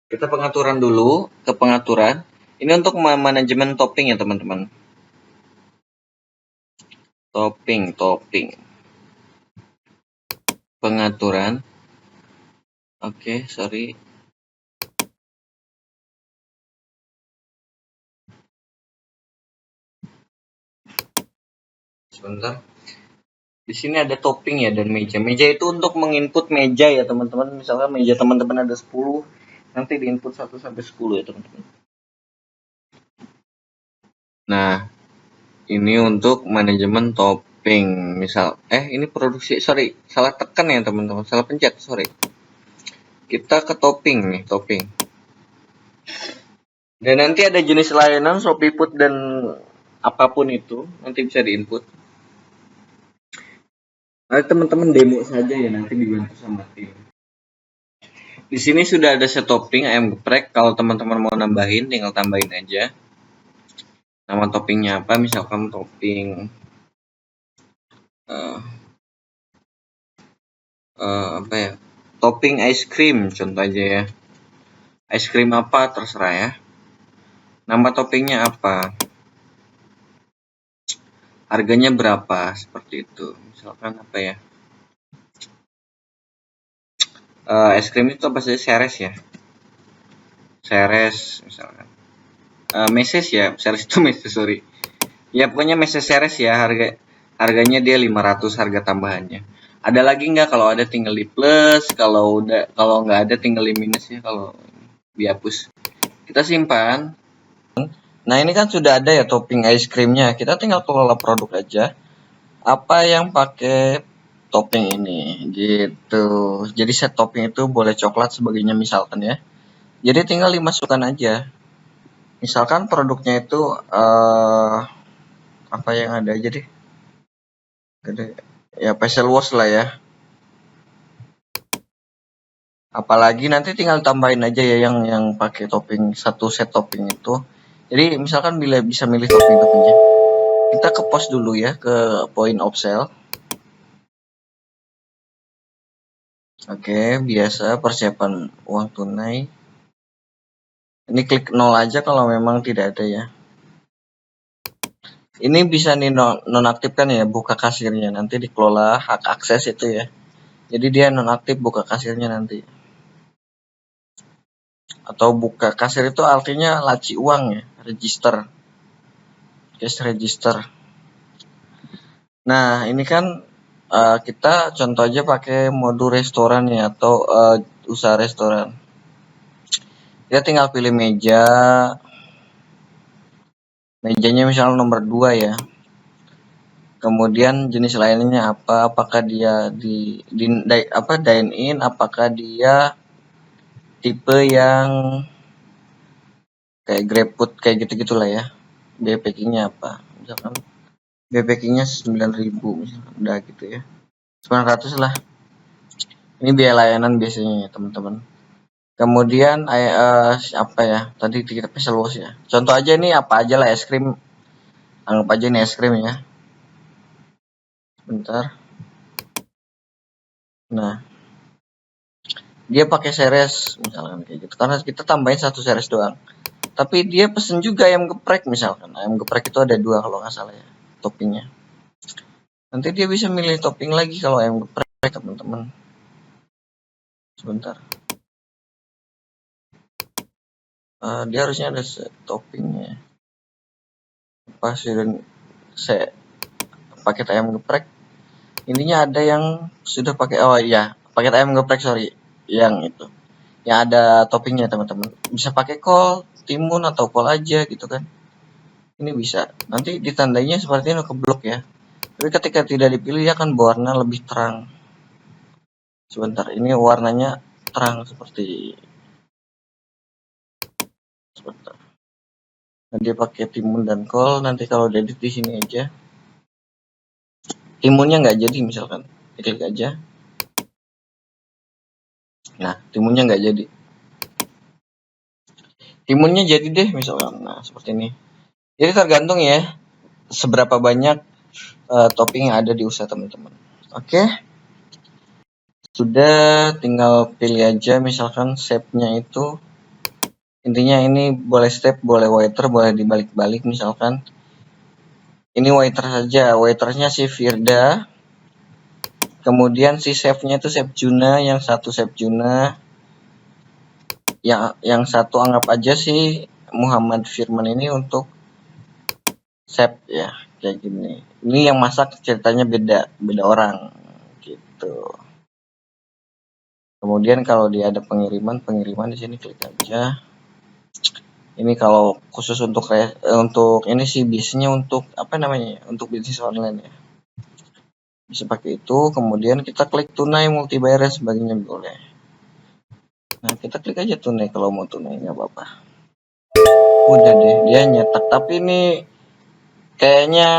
[SPEAKER 1] Kita pengaturan dulu, ke pengaturan. Ini untuk manajemen topping ya teman-teman. Topping. Pengaturan. Oke, sorry. Sebentar. Di sini ada topping ya dan meja. Meja itu untuk menginput meja ya teman-teman. Misalnya meja teman-teman ada 10, nanti diinput 1 sampai 10 ya teman-teman. Nah, Ini untuk manajemen topping. Misal, ini produksi, sorry, salah tekan ya teman-teman, salah pencet, sorry. Kita ke topping nih, topping. Dan nanti ada jenis layanan Shopee Food dan apapun itu, nanti bisa diinput. Nanti teman-teman demo saja ya, nanti dibantu sama tim. Di sini sudah ada set topping ayam geprek. Kalau teman-teman mau nambahin, tinggal tambahin aja. Nama toppingnya apa? Misalkan topping apa ya? Topping ice cream, contoh aja ya. Ice cream apa terserah ya. Nama toppingnya apa? Harganya berapa? Seperti itu. Misalkan apa ya? Es krim itu apa sih? Ceres ya. Ceres misalkan. Meses ya. Ceres itu meses, sorry. Ya pokoknya meses Ceres ya. Harganya dia 500 harga tambahannya. Ada lagi nggak? Kalau ada tinggal di plus, kalau nggak ada tinggal di minus ya, kalau dihapus. Kita simpan. Nah, ini kan sudah ada ya topping ice creamnya. Kita tinggal kelola produk aja. Apa yang pakai topping ini gitu. Jadi set topping itu boleh coklat sebagainya misalkan ya. Jadi tinggal dimasukkan aja. Misalkan produknya itu apa yang ada aja deh. Ya facial wash lah ya. Apalagi nanti tinggal tambahin aja ya yang pakai topping satu set topping itu. Jadi misalkan bila bisa milih topping-toppingnya. Kita ke post dulu ya ke point of sale. Oke, biasa persiapan uang tunai. Ini klik 0 aja kalau memang tidak ada ya. Ini bisa nih nonaktifkan ya, buka kasirnya. Nanti dikelola hak akses itu ya. Jadi dia nonaktif buka kasirnya nanti. Atau buka kasir itu artinya laci uang ya, register. Cash register. Nah, ini kan kita contoh aja pakai modul restoran ya, atau usaha restoran. Kita tinggal pilih meja. Mejanya misalnya nomor 2 ya. Kemudian jenis lainnya apa? Apakah dia dine in, apakah dia tipe yang kayak GrabFood kayak gitu-gitulah ya. Biaya packingnya apa? Misalkan biaya packingnya 9.000 misalkan, udah gitu ya. 900 lah. Ini biaya layanan biasanya ya teman-teman. Kemudian apa ya? Tadi kita special wash ya. Contoh aja nih apa aja lah, es krim. Anggap aja nih es krim ya. Bentar. Nah, dia pakai seres misalkan kayak gitu. Karena kita tambahin satu seres doang. Tapi dia pesen juga ayam geprek misalkan. Ayam geprek itu ada 2 kalau nggak salah ya toppingnya. Nanti dia bisa milih topping lagi kalau ayam geprek teman-teman. Sebentar. Dia harusnya ada toppingnya. Pas saya paket ayam geprek. Intinya ada yang sudah pakai, oh iya, paket ayam geprek sorry, yang itu. Yang ada toppingnya teman-teman. Bisa pakai kol, timun atau kol aja gitu kan. Ini bisa. Nanti ditandainya seperti ini ke blok ya. Tapi ketika tidak dipilih dia akan berwarna lebih terang. Sebentar, ini warnanya terang seperti sebentar. Nah, dia pakai timun dan kol. Nanti kalau edit di sini aja. Timunnya nggak jadi misalkan, klik aja. Nah, timunnya nggak jadi. Timunnya jadi deh misalkan. Nah, seperti ini. Jadi tergantung ya seberapa banyak topping yang ada di usaha teman-teman. Oke. Sudah, tinggal pilih aja misalkan shape-nya itu. Intinya ini boleh step, boleh waiter, boleh dibalik-balik misalkan. Ini waiter saja, waiternya si Firda. Kemudian si chef-nya itu Chef Juna, yang satu Chef Juna. Yang satu anggap aja si Muhammad Firman ini untuk chef ya, kayak gini. Ini yang masak ceritanya beda orang gitu. Kemudian kalau dia ada pengiriman di sini klik aja. Ini kalau khusus untuk ini sih biasanya untuk apa namanya? Untuk bisnis online ya. Bisa pakai itu, kemudian kita klik tunai, multi bayar dan sebagainya boleh. Nah, kita klik aja tunai kalau mau tunai, nggak apa-apa. Udah deh, dia nyetak. Tapi ini kayaknya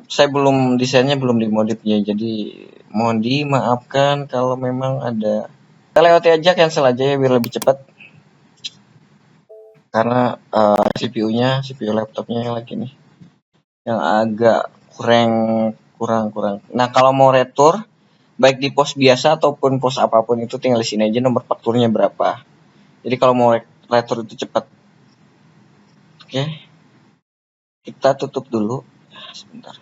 [SPEAKER 1] saya desainnya belum dimodif ya, jadi mohon dimaafkan kalau memang ada. Kita lewati aja, cancel aja ya biar lebih cepat. Karena CPU laptopnya yang lagi nih, yang agak kurang. Nah, kalau mau retur, baik di pos biasa ataupun pos apapun itu tinggal di sini aja nomor fakturnya berapa. Jadi kalau mau retur itu cepat. Oke, kita tutup dulu. Sebentar.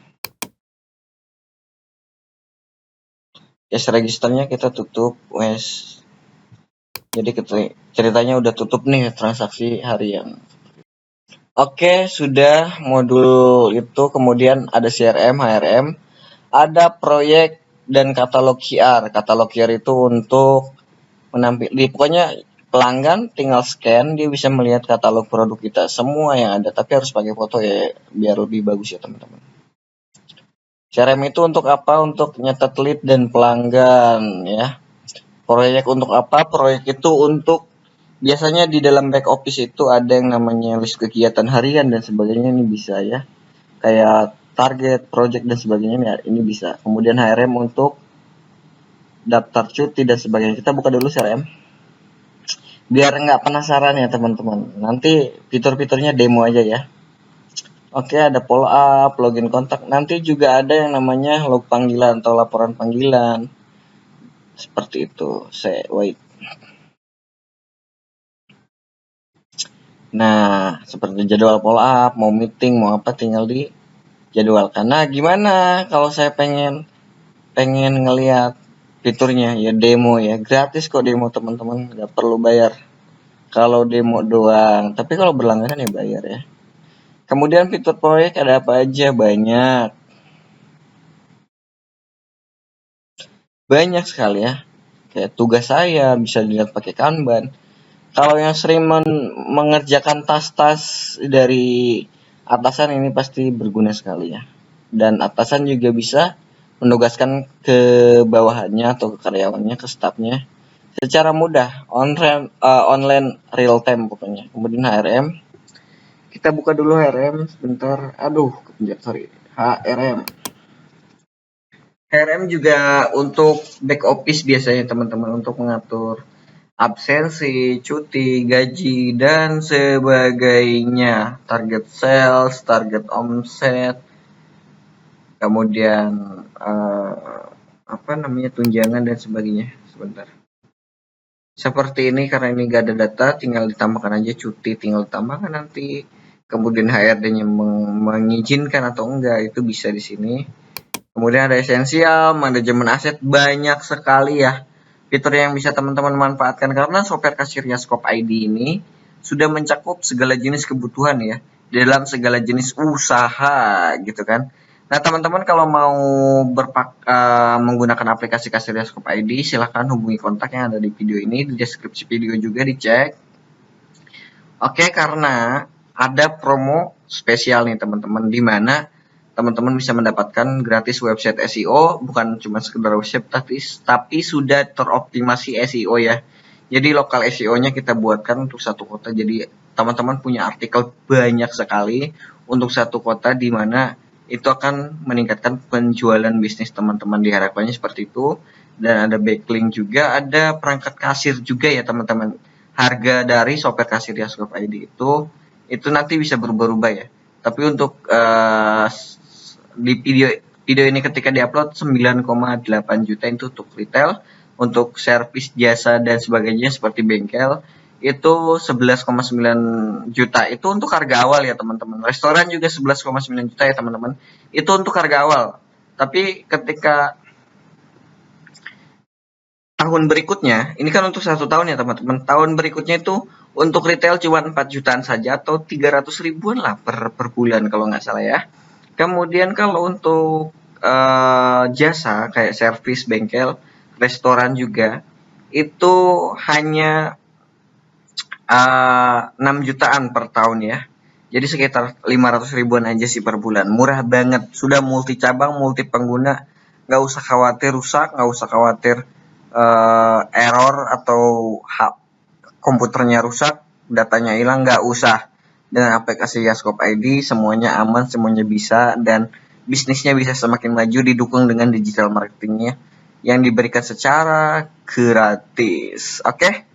[SPEAKER 1] Cash registernya kita tutup, wes. Jadi ceritanya udah tutup nih transaksi harian. Oke, sudah modul itu, kemudian ada CRM, HRM, ada proyek dan katalog QR. Katalog QR itu untuk pokoknya pelanggan tinggal scan, dia bisa melihat katalog produk kita semua yang ada, tapi harus pakai foto ya biar lebih bagus ya teman-teman. CRM itu untuk apa? Untuk nyetet lead dan pelanggan ya. Proyek untuk apa? Proyek itu untuk biasanya di dalam back office itu ada yang namanya list kegiatan harian dan sebagainya, ini bisa ya. Kayak target, project dan sebagainya ini bisa. Kemudian HRM untuk daftar cuti dan sebagainya. Kita buka dulu CRM. Biar nggak penasaran ya teman-teman. Nanti fitur-fiturnya demo aja ya. Oke, ada follow up, login kontak. Nanti juga ada yang namanya log panggilan atau laporan panggilan. Seperti itu. Wait. Nah, seperti jadwal follow up, mau meeting, mau apa tinggal di jadwal. Karena gimana kalau saya pengen ngelihat fiturnya ya demo ya, gratis kok demo teman-teman, nggak perlu bayar. Kalau demo doang, tapi kalau berlangganan ya bayar ya. Kemudian fitur proyek ada apa aja? Banyak sekali ya. Kayak tugas saya bisa dilihat pakai Kanban. Kalau yang sering mengerjakan tas-tas dari atasan ini pasti berguna sekali ya. Dan atasan juga bisa menugaskan ke bawahannya atau ke karyawannya, ke stafnya secara mudah, online real time pokoknya. Kemudian HRM, kita buka dulu HRM sebentar. Aduh, kepenjat, sorry. HRM juga untuk back office biasanya teman-teman, untuk mengatur absensi, cuti, gaji, dan sebagainya. Target sales, target omset, kemudian tunjangan dan sebagainya. Sebentar. Seperti ini, karena ini gak ada data, tinggal ditambahkan aja cuti, tinggal ditambahkan nanti. Kemudian HRD-nya mengizinkan atau enggak, itu bisa di sini. Kemudian ada esensial, manajemen aset, banyak sekali ya fitur yang bisa teman-teman manfaatkan, karena software Kasirya Scope ID ini sudah mencakup segala jenis kebutuhan ya dalam segala jenis usaha gitu kan. Nah teman-teman kalau mau menggunakan aplikasi Kasirya Scope ID, silahkan hubungi kontak yang ada di video ini, di deskripsi video juga dicek. Oke, karena ada promo spesial nih teman-teman, di mana teman-teman bisa mendapatkan gratis website SEO, bukan cuma sekedar website, tapi sudah teroptimasi SEO ya. Jadi lokal SEO-nya kita buatkan untuk satu kota, jadi teman-teman punya artikel banyak sekali untuk satu kota, di mana itu akan meningkatkan penjualan bisnis teman-teman, diharapkannya seperti itu. Dan ada backlink juga, ada perangkat kasir juga ya teman-teman. Harga dari software Kasirya Scope ID itu nanti bisa berubah-ubah ya. Tapi untuk di video ini ketika diupload 9,8 juta itu untuk retail. Untuk servis, jasa dan sebagainya seperti bengkel itu 11,9 juta. Itu untuk harga awal ya teman-teman. Restoran juga 11,9 juta ya teman-teman. Itu untuk harga awal. Tapi ketika tahun berikutnya, ini kan untuk 1 tahun ya teman-teman. Tahun berikutnya itu untuk retail cuma 4 jutaan saja atau 300 ribuan lah per bulan kalau nggak salah ya. Kemudian kalau untuk jasa kayak servis, bengkel, restoran juga itu hanya
[SPEAKER 2] 6 jutaan per tahun ya. Jadi sekitar 500 ribuan aja sih per bulan. Murah banget. Sudah multi cabang, multi pengguna. Nggak usah khawatir rusak, nggak usah khawatir error atau komputernya rusak, datanya hilang, nggak usah. Dengan aplikasi Yaskop ID semuanya aman, semuanya bisa, dan bisnisnya bisa semakin maju didukung dengan digital marketingnya yang diberikan secara gratis. Oke,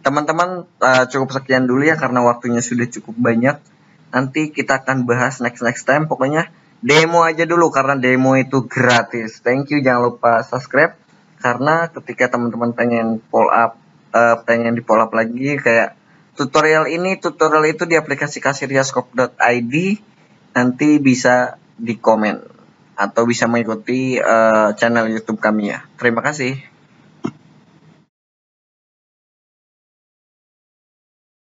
[SPEAKER 2] teman-teman, cukup sekian dulu ya karena waktunya sudah cukup banyak. Nanti kita akan bahas next time. Pokoknya demo aja dulu karena demo itu gratis. Thank you, jangan lupa subscribe karena ketika teman-teman pengen pengen di follow up lagi kayak tutorial itu di aplikasi kasiryaskop.id, nanti bisa di komen atau bisa mengikuti channel YouTube kami ya. Terima kasih.